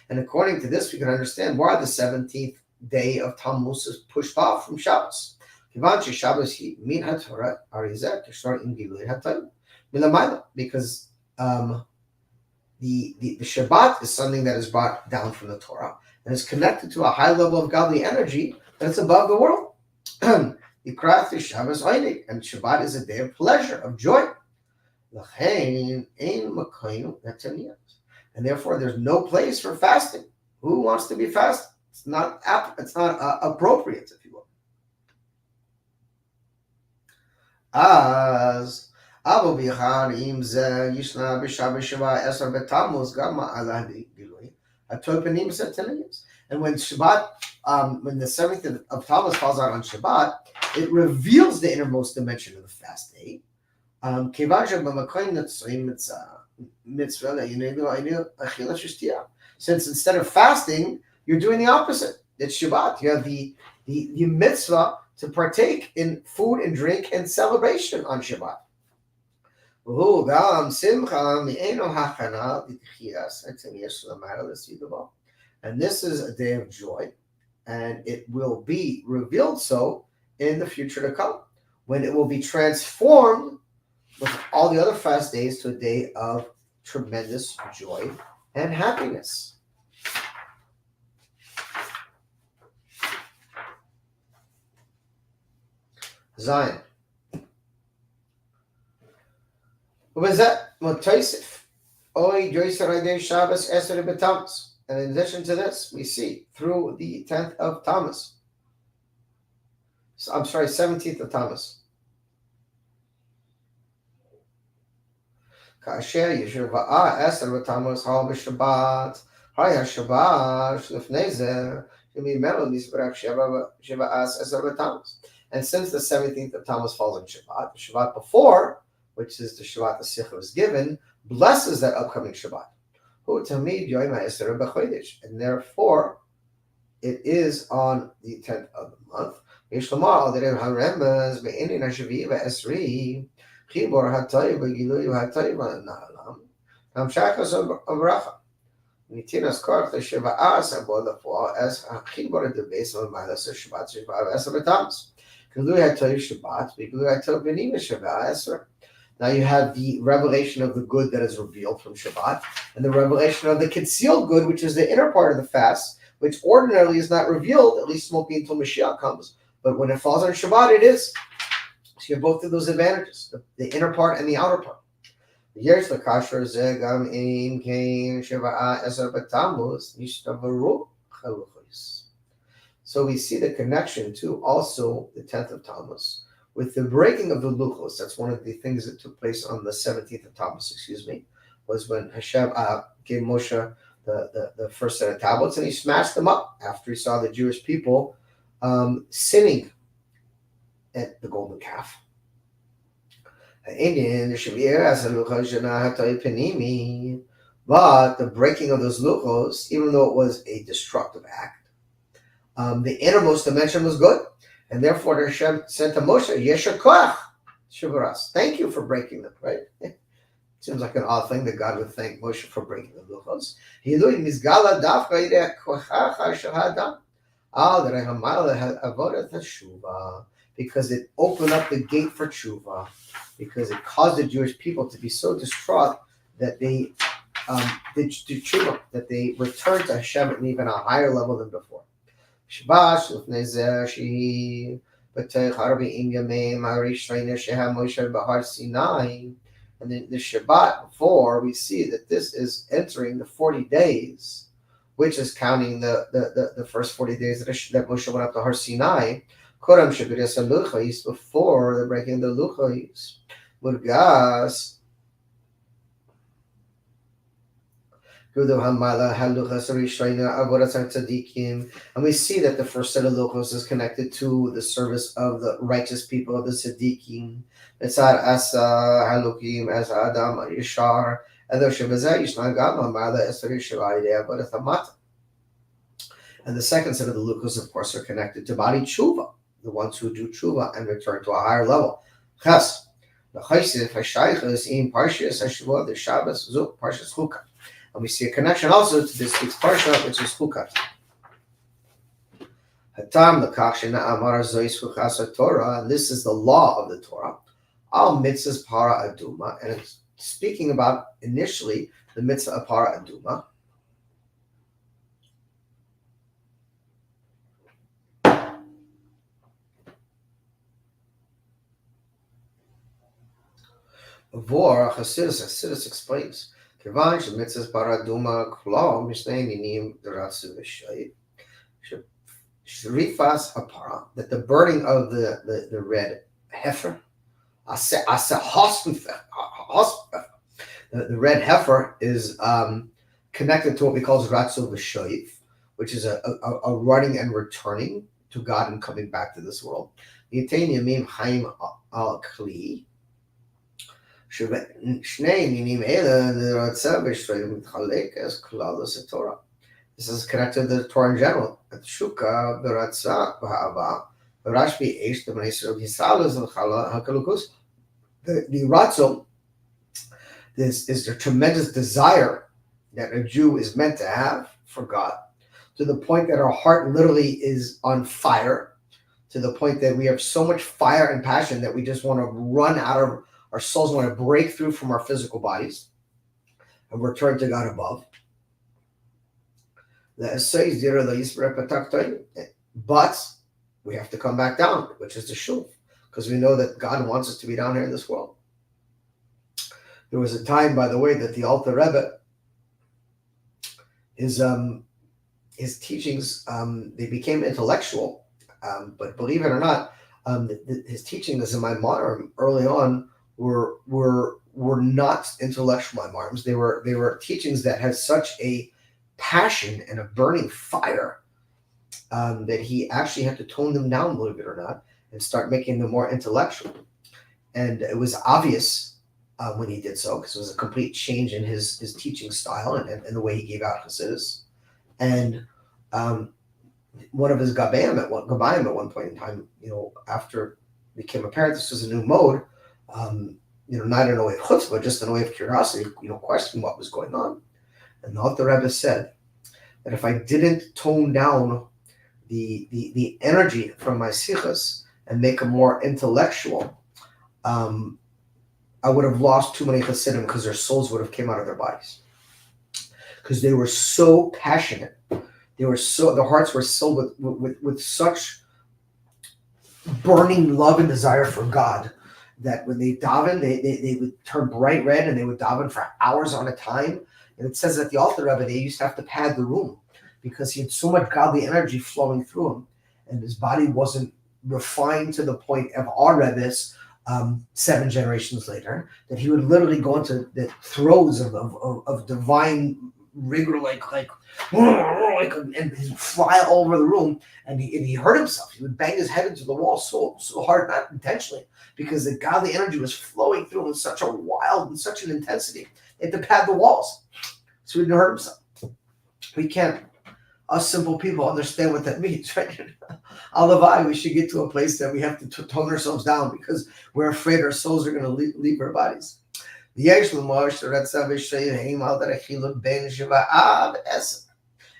And according to this, we can understand why the 17th day of Tammuz is pushed off from Shabbos. Because the Shabbat is something that is brought down from the Torah and is connected to a high level of godly energy that's above the world. And Shabbat is a day of pleasure, of joy. And therefore, there's no place for fasting. Who wants to be fasting? It's not appropriate, if you will. As and when Shabbat, when the 7th of Tammuz falls out on Shabbat, it reveals the innermost dimension of the fast day. Since instead of fasting, you're doing the opposite. It's Shabbat. You have the mitzvah to partake in food and drink and celebration on Shabbat. And this is a day of joy, and it will be revealed so in the future to come, when it will be transformed with all the other fast days to a day of tremendous joy and happiness. Zion. What was that? And in addition to this, we see through the 10th of Tammuz. 17th of Tammuz. כאשר ישבעה 10 בתמוז הול בשבת, היה השבת לפני זה, שממנו נסברך 10 בתמוז. And since the 17th of Tammuz falls on Shabbat, the Shabbat before, which is the Shabbat the Sikha was given, blesses that upcoming Shabbat. And therefore, it is on the 10th of the month. חיבור הטוב וגילוי הטוב לעולם, המשך הברכה. ניתינס כוח לשבעה בו לפועל as החיבור דבייס ומעלס השבת 17 בתמוז. גילוי הטוב שבת וגילוי הטוב בנים 17. Now you have the revelation of the good that is revealed from Shabbat, and the revelation of the concealed good, which is the inner part of the fast, which ordinarily is not revealed, at least won't be until Mashiach comes. But when it falls on Shabbat, it is. So you have both of those advantages, the inner part and the outer part. Yesh lekasher ze gam im kein shiva'a eser b'tammuz nishtavaru chaluchos. So we see the connection to also the 10th of Tammuz with the breaking of the luchos. That's one of the things that took place on the 17th of Tammuz, was when Hashem gave Moshe the first set of tablets, and he smashed them up after he saw the Jewish people sinning at the golden calf. But the breaking of those luchos, even though it was a destructive act, the innermost dimension was good, and therefore Hashem said to Moshe, Yesher koach shivaras. Thank you for breaking them, right? Seems like an odd thing that God would thank Moshe for breaking the luchos. Because it opened up the gate for tshuva, because it caused the Jewish people to be so distraught that they did tshuva, that they returned to Hashem at even a higher level than before. And then the Shabbat before, we see that this is entering the 40 days, which is counting the first 40 days that Moshe went up to Har Sinai, before the breaking of the luchos. Murgas. And we see that the first set of luchos is connected to the service of the righteous people of the tzaddikim. And the second set of the luchos, of course, are connected to body tshuva, the ones who do tshuva and return to a higher level. And we see a connection also to this week's parsha, which is Chukat. And this is the law of the Torah. Al mitzvahs para aduma, and it's speaking about initially the mitzvah of para aduma. Vor Hasidus explains. Mitzvahs para aduma klo mishnei minim deratzu v'shayit. Shrifas hapara, that the burning of the red heifer, the red heifer is connected to what we call ratzu v'shayit, which is a running and returning to God and coming back to this world. Yitain yamim chaim al kli. This is connected to the Torah in general. The ratzo, this is the tremendous desire that a Jew is meant to have for God, to the point that our heart literally is on fire, to the point that we have so much fire and passion that we just want to run out of our souls, want to break through from our physical bodies and return to God above. But we have to come back down, which is the shuv, because we know that God wants us to be down here in this world. There was a time, by the way, that the Alter Rebbe, his teachings, they became intellectual, but believe it or not, his teachings in my modern early on were not intellectual Maimarim. They were teachings that had such a passion and a burning fire that he actually had to tone them down, believe it or not, and start making them more intellectual. And it was obvious when he did so, because it was a complete change in his teaching style and the way he gave out Hasidus. And one of his gabayim at one point in time, after it became apparent this was a new mode, not in a way of chutzpah, but just in a way of curiosity, question what was going on. And the Alter Rebbe said that if I didn't tone down the energy from my sichas and make them more intellectual, I would have lost too many Hasidim, because their souls would have came out of their bodies. Because they were so passionate. Their hearts were filled with such burning love and desire for God, that when they daven, they would turn bright red and they would daven for hours on a time. And it says at the Alter Rebbe, they used to have to pad the room because he had so much godly energy flowing through him, and his body wasn't refined to the point of our Rebbe's 7 generations later, that he would literally go into the throes of divine rigor, like and he'd fly all over the room, and he hurt himself. He would bang his head into the wall so hard, not intentionally, because the godly energy was flowing through him in such a wild and such an intensity. They had to pad the walls so he didn't hurt himself. We can't, us simple people, understand what that means, right? Alavai, we should get to a place that we have to tone ourselves down because we're afraid our souls are going to leave our bodies.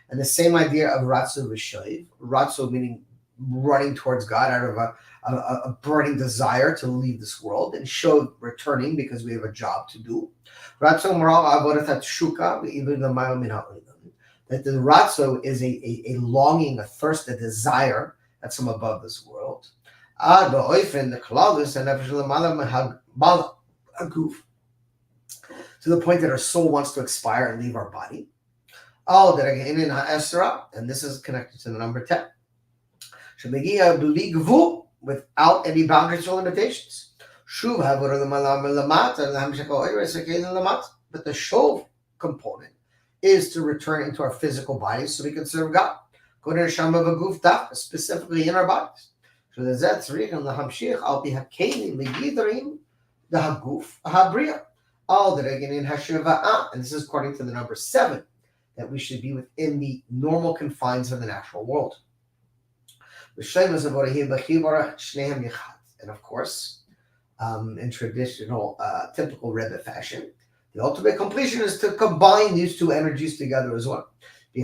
And the same idea of Ratzu V'Shoiv, Ratzu meaning running towards God out of a burning desire to leave this world, and Shov returning because we have a job to do. Ratzu that the Ratzu is a longing, a thirst, a desire that's from above this world. To the point that our soul wants to expire and leave our body. And this is connected to the number 10. Without any boundaries or limitations. But the Shov component is to return into our physical bodies so we can serve God. Specifically in our bodies. And this is according to the number 7, that we should be within the normal confines of the natural world. And of course, in traditional, typical Rebbe fashion, the ultimate completion is to combine these two energies together as one. To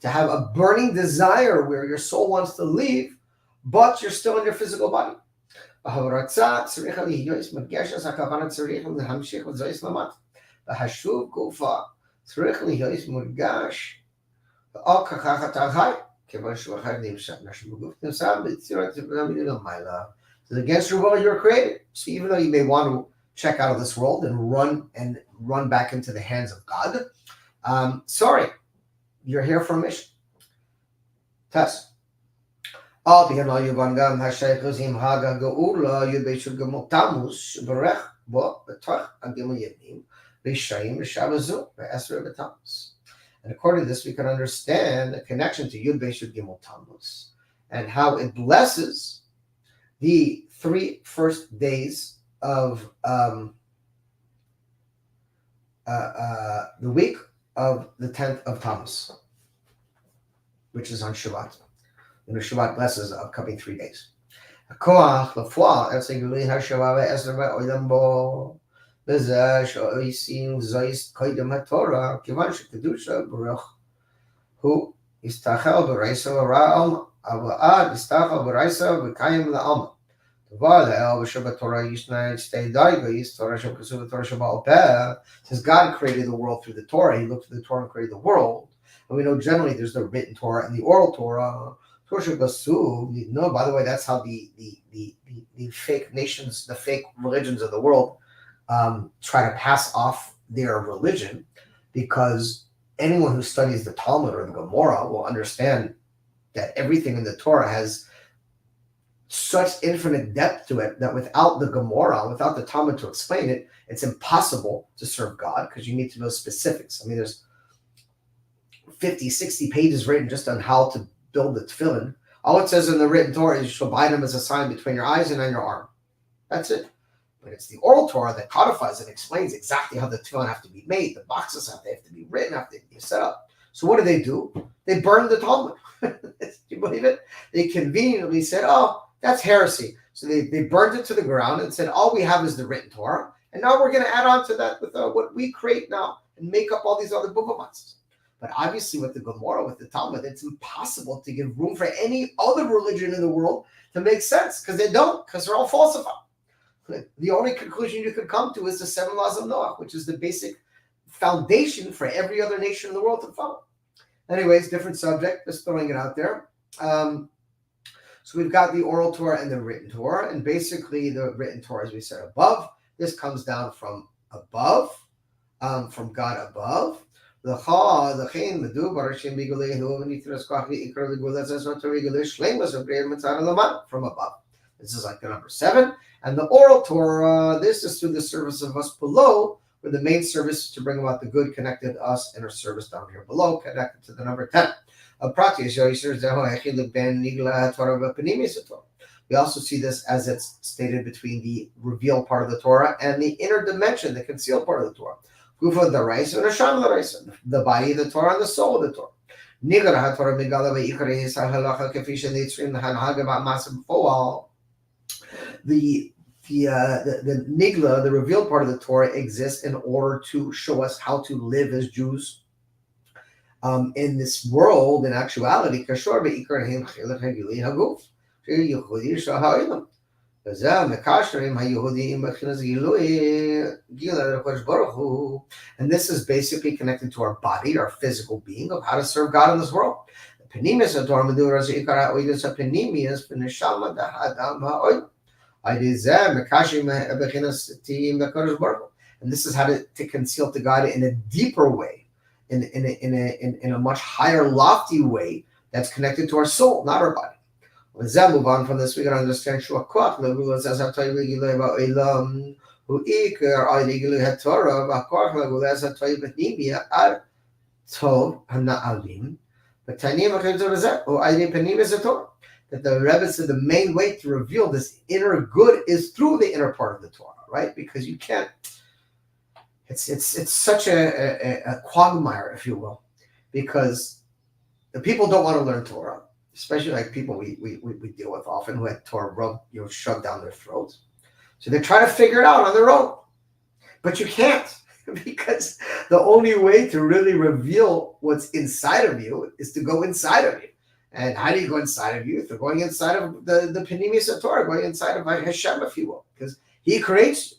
have a burning desire where your soul wants to leave, but you're still in your physical body. So against your will, you're created. So even though you may want to check out of this world and run back into the hands of God, sorry, you're here for a mission. Test. And according to this, we can understand the connection to Yud Beishud Gimel Tammuz and how it blesses the 3 first days of the week of the 10th of Tammuz, which is on Shabbat. And the Shabbat blesses the upcoming 3 days. Since God created the world through the Torah, he looked through the Torah and created the world. And we know generally there's the written Torah and the oral Torah. No, by the way, that's how the fake nations, the fake religions of the world try to pass off their religion, because anyone who studies the Talmud or the Gemara will understand that everything in the Torah has such infinite depth to it that without the Gemara, without the Talmud to explain it, it's impossible to serve God, because you need to know specifics. I mean, there's 50, 60 pages written just on how to build the tefillin. All it says in the written Torah is you shall bind them as a sign between your eyes and on your arm. That's it. But it's the oral Torah that codifies and explains exactly how the tefillin have to be made, the boxes have to be written, have to be set up. So what do? They burned the Talmud. Do you believe it? They conveniently said, oh, that's heresy. So they burned it to the ground and said, all we have is the written Torah. And now we're going to add on to that with what we create now and make up all these other bubamatzes. But obviously with the Gemara, with the Talmud, it's impossible to give room for any other religion in the world to make sense, because they don't, because they're all falsified. The only conclusion you could come to is the 7 laws of Noah, which is the basic foundation for every other nation in the world to follow. Anyways, different subject, just throwing it out there. So we've got the oral Torah and the written Torah, and basically the written Torah, as we said above, this comes down from above, from God above. From above. This is like the number 7. And the oral Torah, this is through the service of us below, where the main service is to bring about the good connected to us, and our service down here below, connected to the number 10. We also see this as it's stated between the revealed part of the Torah and the inner dimension, the concealed part of the Torah. The body of the Torah and the soul of the Torah. The nigla, the revealed part of the Torah, exists in order to show us how to live as Jews in this world. In actuality, and this is basically connected to our body, our physical being, of how to serve God in this world. And this is how to conceal to God in a deeper way, in a much higher, lofty way that's connected to our soul, not our body. Let's move on from this. We can understand that the Rebbe said the main way to reveal this inner good is through the inner part of the Torah, right? Because you can't. It's such a quagmire, if you will, because the people don't want to learn Torah, especially like people we deal with often who had Torah shoved down their throats. So they try to figure it out on their own, but you can't, because the only way to really reveal what's inside of you is to go inside of you. And how do you go inside of you? They're going inside of the Permenance of Torah, going inside of Hashem, if you will, because He creates you.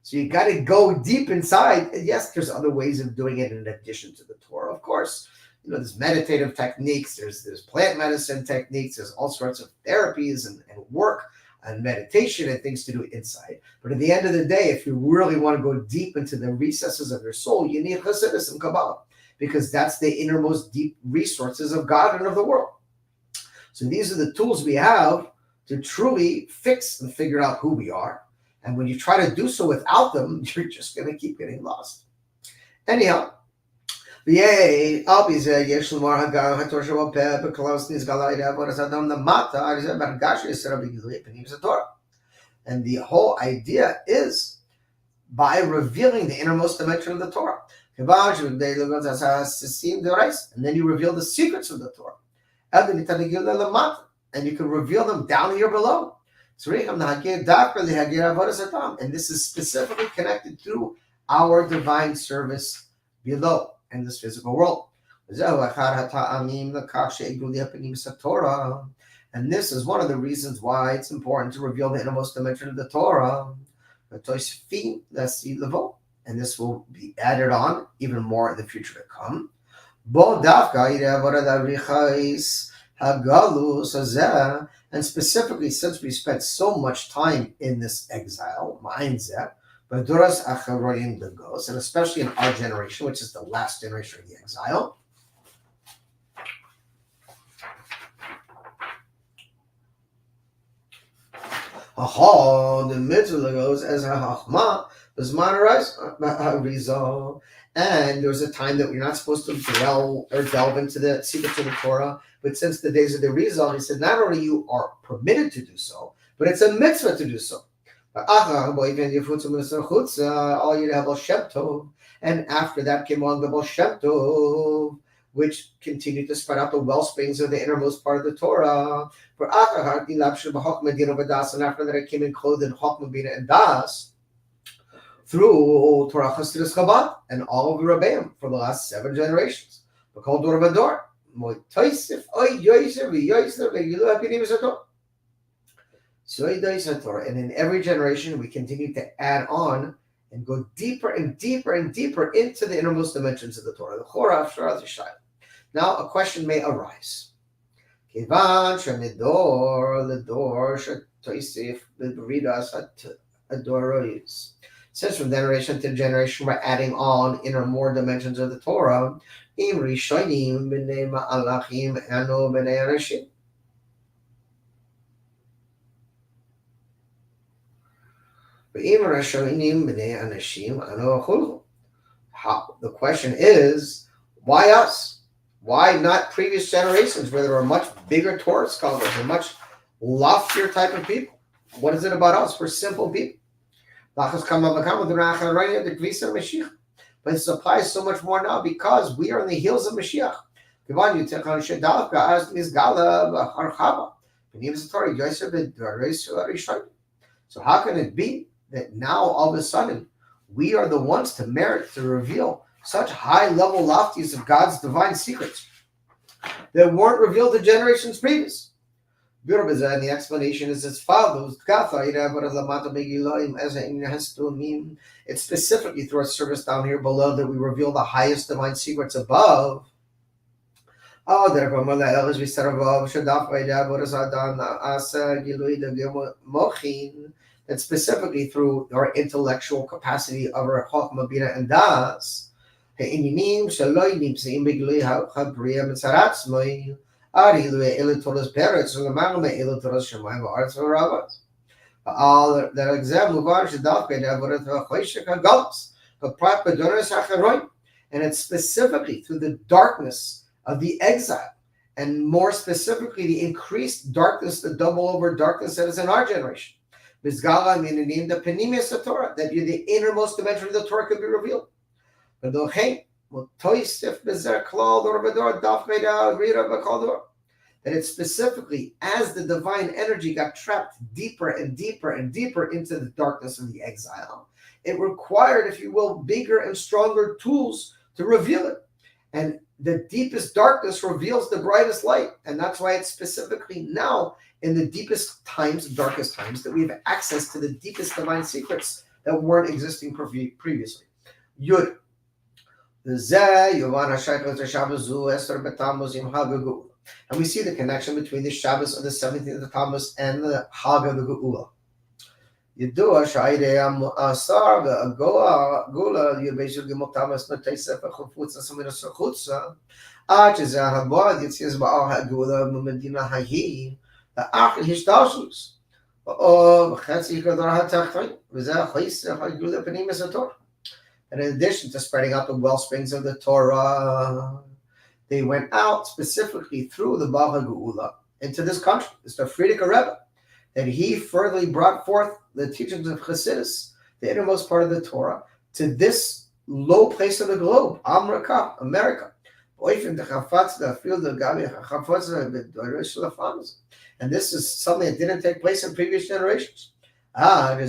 So you got to go deep inside. And yes, there's other ways of doing it in addition to the Torah, of course. There's meditative techniques, there's plant medicine techniques, there's all sorts of therapies and work and meditation and things to do inside. But at the end of the day, if you really want to go deep into the recesses of your soul, you need Chassidus and Kabbalah, because that's the innermost deep resources of God and of the world. So these are the tools we have to truly fix and figure out who we are. And when you try to do so without them, you're just going to keep getting lost. Anyhow, and the whole idea is by revealing the innermost dimension of the Torah. And then you reveal the secrets of the Torah. And you can reveal them down here below. And this is specifically connected to our divine service below in this physical world. And this is one of the reasons why it's important to reveal the innermost dimension of the Torah. And this will be added on even more in the future to come. And specifically, since we spent so much time in this exile, and especially in our generation, which is the last generation of the exile, the mitzvah goes as a hachma, and there was a time that we're not supposed to delve into the secrets of the Torah. But since the days of the Rizal, he said not only you are permitted to do so, but it's a mitzvah to do so. All you to have Baal Shem Tov, and after that came along the Baal Shem Tov, which continued to spread out the well springs of the innermost part of the Torah. And after that, it came in clothed in Chokmah, Bina, and Das, through Torah Chassidus Chabad and all of the Rebbeim for the last 7 generations. We're called Dor Vador. And in every generation, we continue to add on and go deeper and deeper and deeper into the innermost dimensions of the Torah. Now, a question may arise. כיוון שמדור לדור שתוסיף בברידס הדורויס. Since from generation to generation we're adding on inner more dimensions of the Torah, im rishonim b'nei ma'alachim anu b'nei anashim. V'im rishonim b'nei anashim anu achulhu. The question is, why us? Why not previous generations where there were much bigger Torah scholars and much loftier type of people? What is it about us? We're simple people. But this applies so much more now because we are in the heels of Mashiach. So how can it be that now all of a sudden we are the ones to merit to reveal such high level lofties of God's divine secrets that weren't revealed to generations previous? And the explanation is as follows. It's specifically through our service down here below that we reveal the highest divine secrets above. That specifically through our intellectual capacity of our Chokhmah, Bina, and Das. All that and it's specifically through the darkness of the exile, and more specifically the increased darkness, the double over darkness that is in our generation. That you're the innermost dimension of the Torah could be revealed. That it's specifically as the divine energy got trapped deeper and deeper and deeper into the darkness of the exile, it required, if you will, bigger and stronger tools to reveal it. And the deepest darkness reveals the brightest light. And that's why it's specifically now in the deepest times, darkest times, that we have access to the deepest divine secrets that weren't existing previously. Yud. And we see the connection between the Shabbos of the 17th of Tammuz and the Hag of the Geula. Yidua Shaidea Asar Gula Yubeshu Gimel Tammuz Natesef Chufutza Samina Sachutza Achizah Habad Yitziz Baal Hagula Medina Hahi the Achil Hishdashus Chetzi Kadar Hatachai Vizah Chaysa Hagula Penimis Ator. And in addition to spreading out the well springs of the Torah, they went out specifically through the Baal HaGeula into this country. It's the Frierdiker Rebbe, that he further brought forth the teachings of Chassidus, the innermost part of the Torah, to this low place of the globe, America. And this is something that didn't take place in previous generations. And he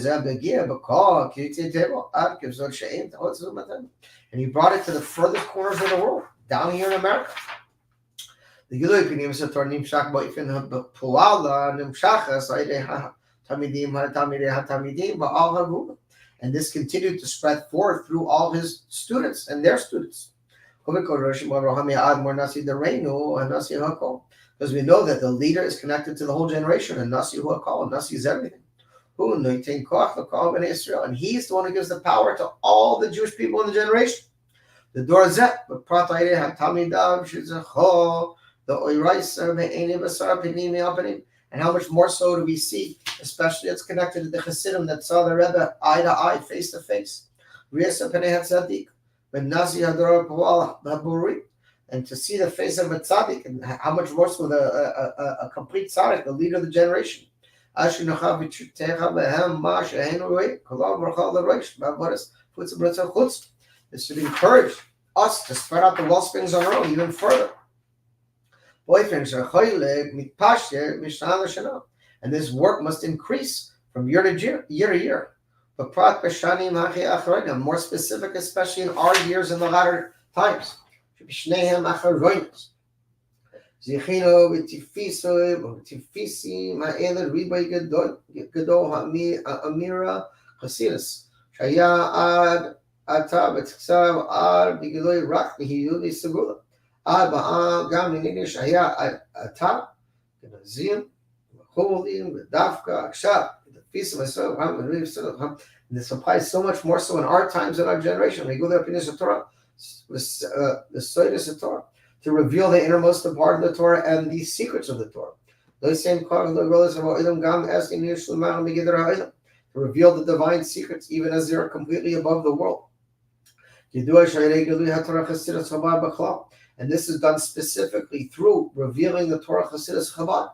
brought it to the furthest corners of the world, down here in America. The Gilui Pinim Sator Nimshak Boifin Puala Nimshachas Tamidim Baal Hagula. And this continued to spread forth through all his students and their students. Because we know that the leader is connected to the whole generation, and Nasi Huakal, and Nasi is everything. And he's the one who gives the power to all the Jewish people in the generation. The Dorazet, but Pratayde Hatamidav, Shizacho, the Oiraisa, the Enim Basar, Pinim, Yapanim. And how much more so do we see, especially it's connected to the Chassidim that saw the Rebbe eye to eye, face to face. Riasa Penehat Tzaddik, but Nasi Hador Pawal Haburi. And to see the face of a tzaddik, and how much more so a complete tzaddik, the leader of the generation. This should encourage us to spread out the well springs on our own even further. And this work must increase from year to year. But more specific, especially in our years in the latter times. Zichino v'tifisi ma'ele ribay gadol ha'amira chasidus shaya ad ata v'tzav ad b'giloi rak v'hiyu v'sagula ad ba'am gam nini shaya ata Genazim, Cholim, Dafka, Akshat, the feast of myself, and this applies so much more so in our times and our generation. We go there in Torah, the Soidus of Torah, to reveal the innermost part of the Torah and the secrets of the Torah. To reveal the divine secrets, even as they are completely above the world. And this is done specifically through revealing the Torah Chassidus Chabad.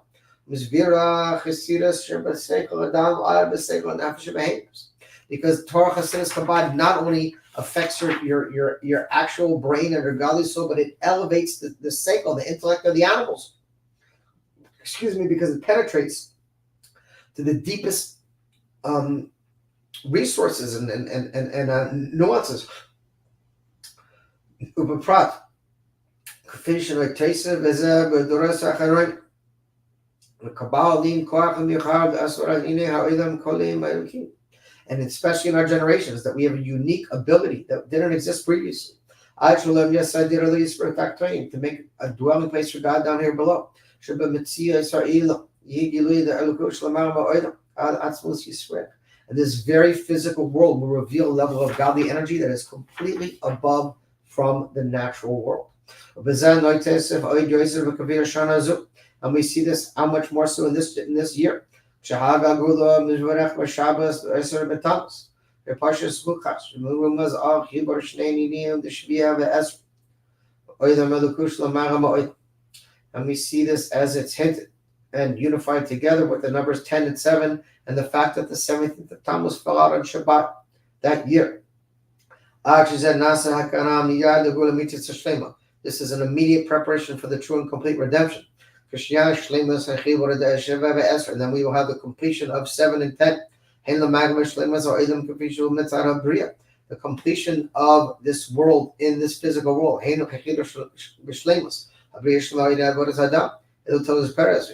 Because Torah Chassidus Chabad not only affects your actual brain and your godly soul, but it elevates the seichel, the intellect of the animals. Because it penetrates to the deepest resources and nuances. Upaprat. And especially in our generations, that we have a unique ability that didn't exist previously. To make a dwelling place for God down here below. And this very physical world will reveal a level of godly energy that is completely above from the natural world. And we see this how much more so in this year. And we see this as it's hinted and unified together with the numbers 10 and 7 and the fact that the 17th of Tammuz fell out on Shabbat that year. This is an immediate preparation for the true and complete redemption. And then we will have the completion of 7 and 10. The completion of this world in this physical world. It'll tell us Perez,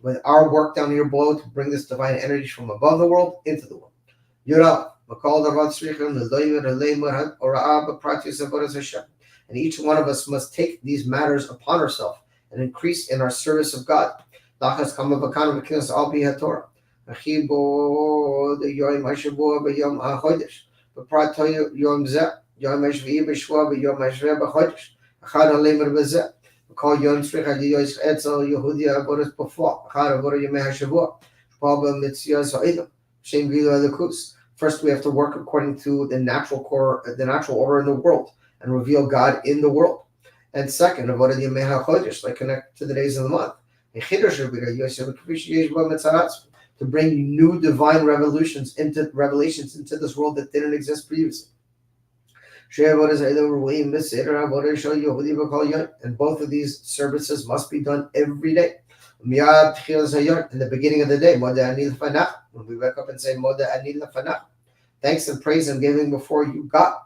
with our work down here below to bring this divine energy from above the world into the world. And each one of us must take these matters upon ourselves and increase in our service of God. First, we have to work according to the natural order in the world and reveal God in the world. And second, like connect to the days of the month. To bring new divine revelations into this world that didn't exist previously. And both of these services must be done every day. In the beginning of the day, when we wake up and say, thanks and praise and giving before you, God,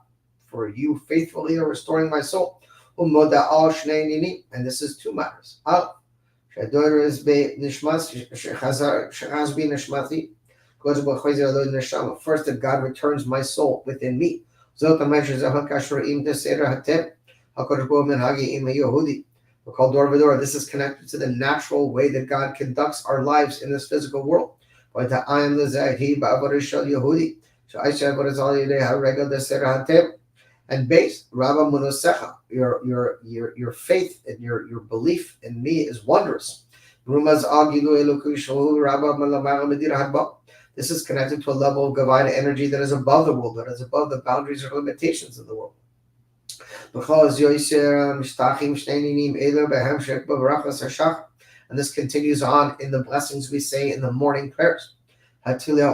for you faithfully are restoring my soul. And this is two matters. First, that God returns my soul within me. This is connected to the natural way that God conducts our lives in this physical world. And base, Rabba Munosecha, your faith and your belief in me is wondrous. This is connected to a level of divine energy that is above the world, that is above the boundaries or limitations of the world. And this continues on in the blessings we say in the morning prayers. These are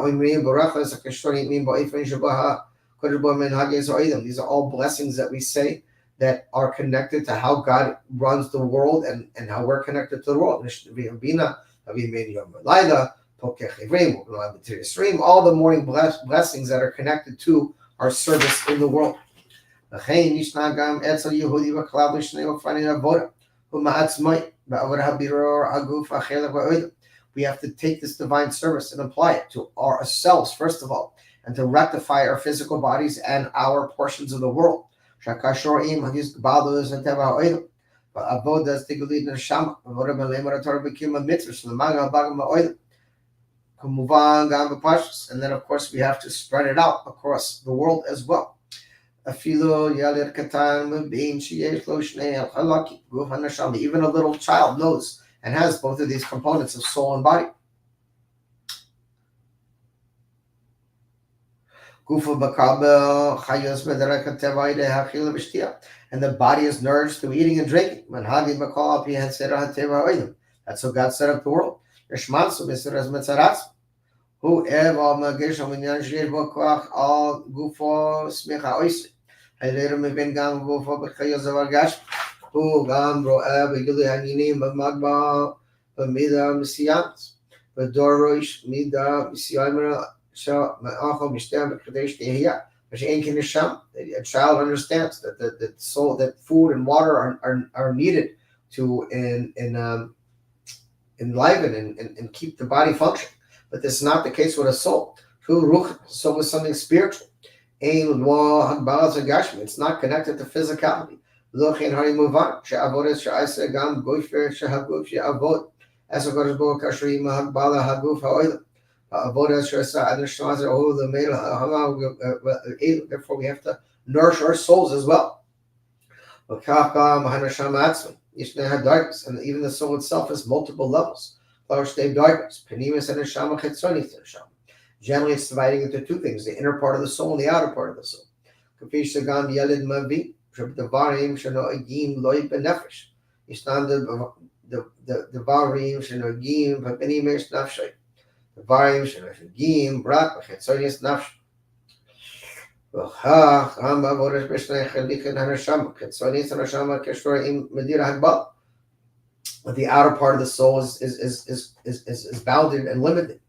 all blessings that we say that are connected to how God runs the world and how we're connected to the world. All the morning blessings that are connected to our service in the world. We have to take this divine service and apply it to ourselves, first of all, and to rectify our physical bodies and our portions of the world. Avodas Tigulid Neshama, Avodah Malema Torah became a mitzvah, Shlemaga Bagam Oil, Kumuvan Gamba Pashas, and then of course we have to spread it out across the world as well. Afilo Yalir Katan, Bein Shiesh Loshnei, Halaki, Gufan Neshama, even a little child knows and has both of these components of soul and body. And the body is nourished through eating and drinking. That's how God set up the world. A child understands that the soul, that food and water are needed to enliven and keep the body functioning. But this is not the case with a soul. Soul is something spiritual. It's not connected to physicality. Therefore, we have to nourish our souls as well. And even the soul itself has multiple levels. Generally, it's dividing into two things: the inner part of the soul and the outer part of the soul. The outer part of the soul is bounded and limited.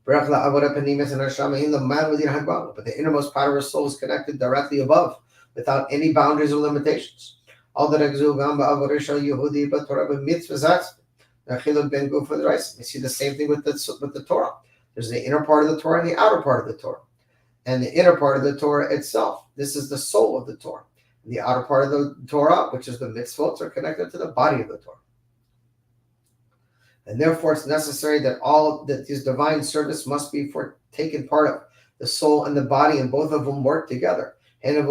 But the innermost part of our soul is connected directly above, without any boundaries or limitations. We see the same thing with the Torah. There's the inner part of the Torah and the outer part of the Torah. And the inner part of the Torah itself, this is the soul of the Torah. And the outer part of the Torah, which is the mitzvot, are connected to the body of the Torah. And therefore, it's necessary that this divine service must be taken part of the soul and the body, and both of them work together. We have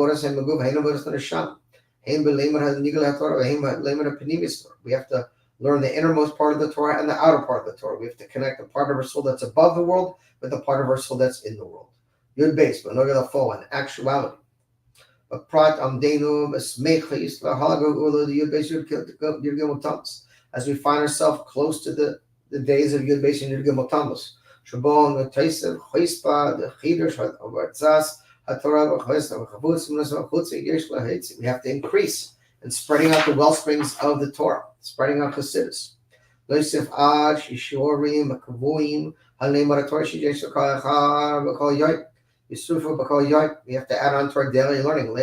to learn the innermost part of the Torah and the outer part of the Torah. We have to connect the part of our soul that's above the world with the part of our soul that's in the world. Yud base, but look at the full and actuality. As we find ourselves close to the days of Yud Beis and Yud Gimel Tammuz, we have to increase in spreading out the well springs of the Torah, spreading out Chassidus. We have to add on to our daily learning.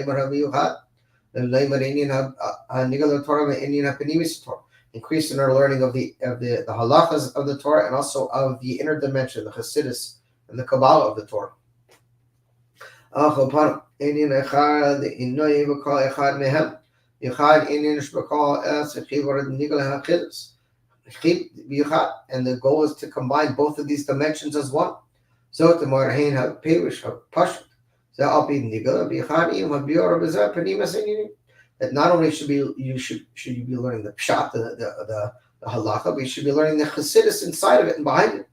Increase in our learning of the halachas of the Torah, and also of the inner dimension, the Chassidus and the Kabbalah of the Torah. And the goal is to combine both of these dimensions as one. That not only should you be learning the pshat, the halacha, but you should be learning the chassidus inside of it and behind it.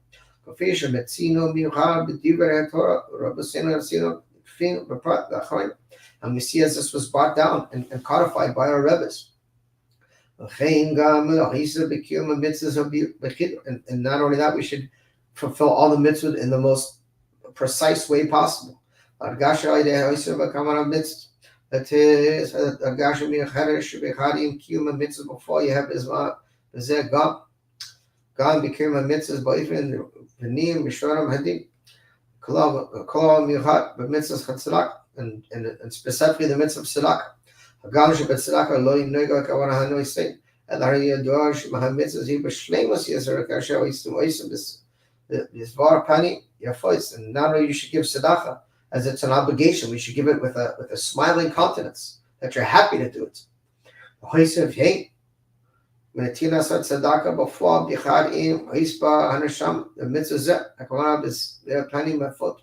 And we see as this was brought down and codified by our Rebbes. And not only that, we should fulfill all the mitzvot in the most precise way possible. That is, before you have God became a mitzvah by even Venim, Mishoram, Hadim, Kolam, Yuhat, but mitzvahs Chatzalak, and specifically the mitzvah of Tzedakah. Hagam Shabbat Tzedakah, Lo Yimnoga Kavanah Hanoi Saint, and Hariyador Mahamitzvahs, He Bashlemus, Yisra Kasha, Istum Oisim, this Var Pani, Yafois, and not only you should give Tzedakah, as it's an obligation, we should give it with a smiling countenance, that you're happy to do it. Hoysev hey. Metinas tzedakah before bichad im hispa hanasham the mitzvah. Akamana is planning my foot.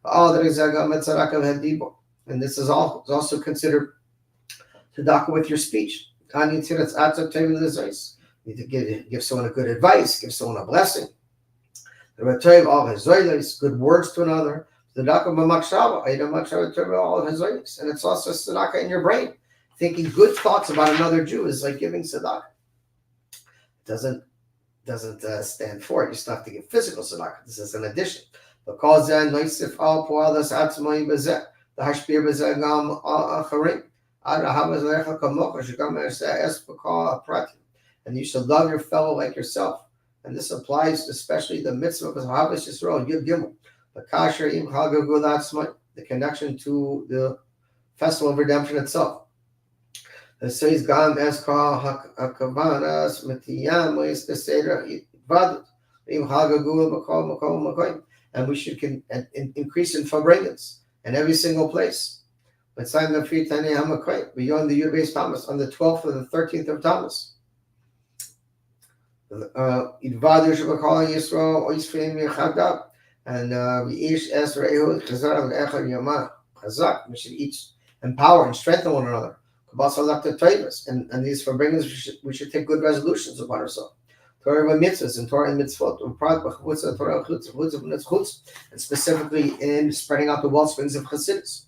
All the rezaga mitzvah hadibo, and this is also considered tzedakah with your speech. You need to give someone a good advice, give someone a blessing. Good words to another. And it's also tzedakah in your brain. Thinking good thoughts about another Jew is like giving tzedakah. It doesn't stand for it. You still have to give physical tzedakah. This is an addition. Because and you should love your fellow like yourself. And this applies especially the mitzvah of Havas Yisrael, Yud Gimel, the connection to the festival of redemption itself. It says, "Gam es kol hakavanas mitiyam le'istaseder itvadet im hagagul b'kol makom makom," and we should increase in farbrengens in every single place. But sign the free tani hamakoy beyond the Yud Beis Tammuz on the 12th or the 13th of Tammuz. Itvadet shebakol Yisrael oisfim yechadav, and v'ish es re'ehud chazar le'echad yamah chazak. We should each empower and strengthen one another. And these forbidden, we should take good resolutions about ourselves. Torah mitzvahs and Torah and mitzvot, and specifically in spreading out the wellsprings of Chassidus.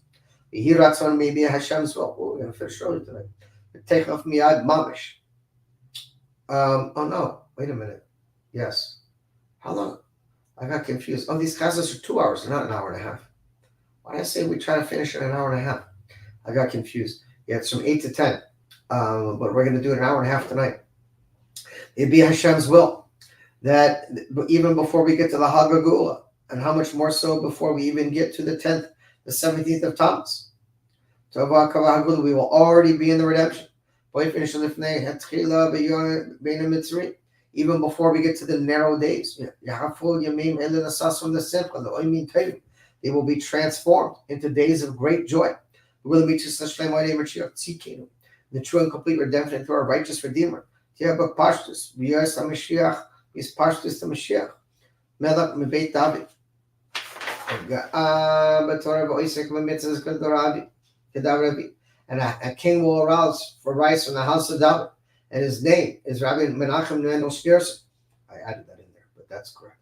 Maybe Hashem's will. We're going to finish early tonight. Take off miyad mamish. Oh no! Wait a minute. Yes. How long? I got confused. Oh, these classes are 2 hours, not an hour and a half. Why did I say we try to finish in an hour and a half? I got confused. Yeah, it's from 8 to 10, but we're going to do it an hour and a half tonight. It'd be Hashem's will that even before we get to the Hagagula, and how much more so before we even get to the 10th, the 17th of Tammuz, we will already be in the redemption. Even before we get to the narrow days, they will be transformed into days of great joy. Will be to such the true and complete redemption to our righteous Redeemer. Pashtus, Mashiach, is Pashtus the Mashiach. Melech Mebeit David. And a king will arouse for rice from the house of David, and his name is Rabbi Menachem Mendel Shpierson. I added that in there, but that's correct.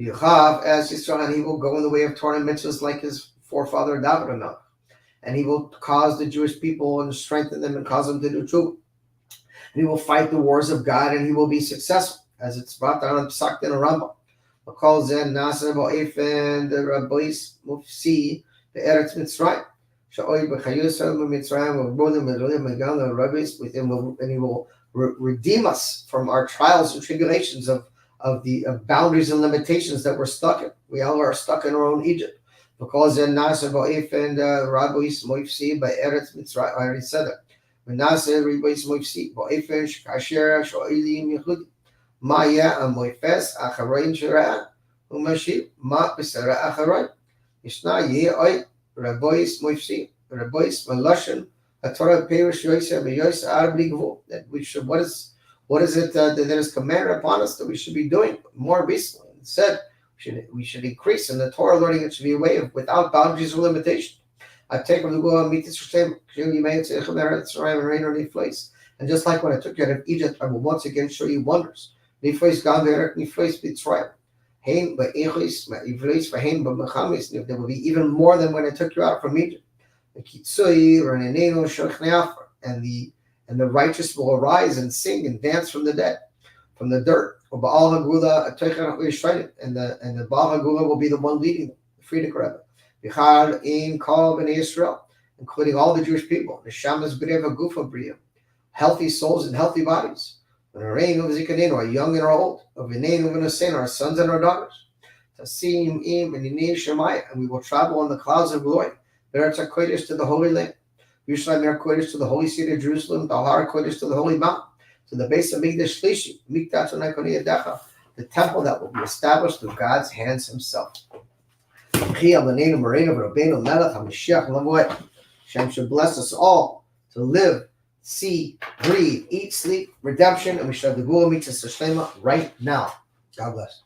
Yechav as Yisrael, and he will go in the way of Torah and mitzvahs like his forefather David Melech. And he will cause the Jewish people and strengthen them and cause them to do tshuva. And he will fight the wars of God, and he will be successful, as it's brought down in Psak in a Rambam. Makol zen nasa bo'efen the Rabbis mufsi the Eretz Mitzrayim. Sha'oi b'chayusah b'Mitzrayim v'bodim v'dolim v'gan the Rabbis with him, and he will redeem us from our trials and tribulations of boundaries and limitations that we're stuck in. We all are stuck in our own Egypt. Because in Nasa bo'efen the Rabbis mufsi by Eretz Mitzrayim. I already said that. Nasa Rabbis mufsi bo'efen sh'kasher sho'ilim yichudi. Maya amoifes acharoin shira umashi ma b'sara acharoin. Ishna ye'oi Rabbis mufsi Rabbis maloshin a Torah perish yoisa b'yoisa arbli gvul. That we should. What is it that is commanded upon us that we should be doing more recently? It said we should increase in the Torah learning. It should be a way of without boundaries or limitation. I take them to go and meet this and just like when I took you out of Egypt, I will once again show you wonders. There will be even more than when I took you out from Egypt. And the righteous will arise and sing and dance from the dead, from the dirt. And the Baal Hagula will be the one leading them, the Frierdiker Rebbe. Including all the Jewish people. Healthy souls and healthy bodies. Our young and our old. Our sons and our daughters. And we will travel on the clouds of glory. To the Holy Land. Yerushalayim Kodesh to the holy city of Jerusalem. The Har Kodesh to the holy mountain. To the base of Mikdash Shlishi. The temple that will be established through God's hands himself. Hashem should bless us all to live see, breathe, eat, sleep, redemption, and we shall the Gula Mitzvah Shlema right now. God bless.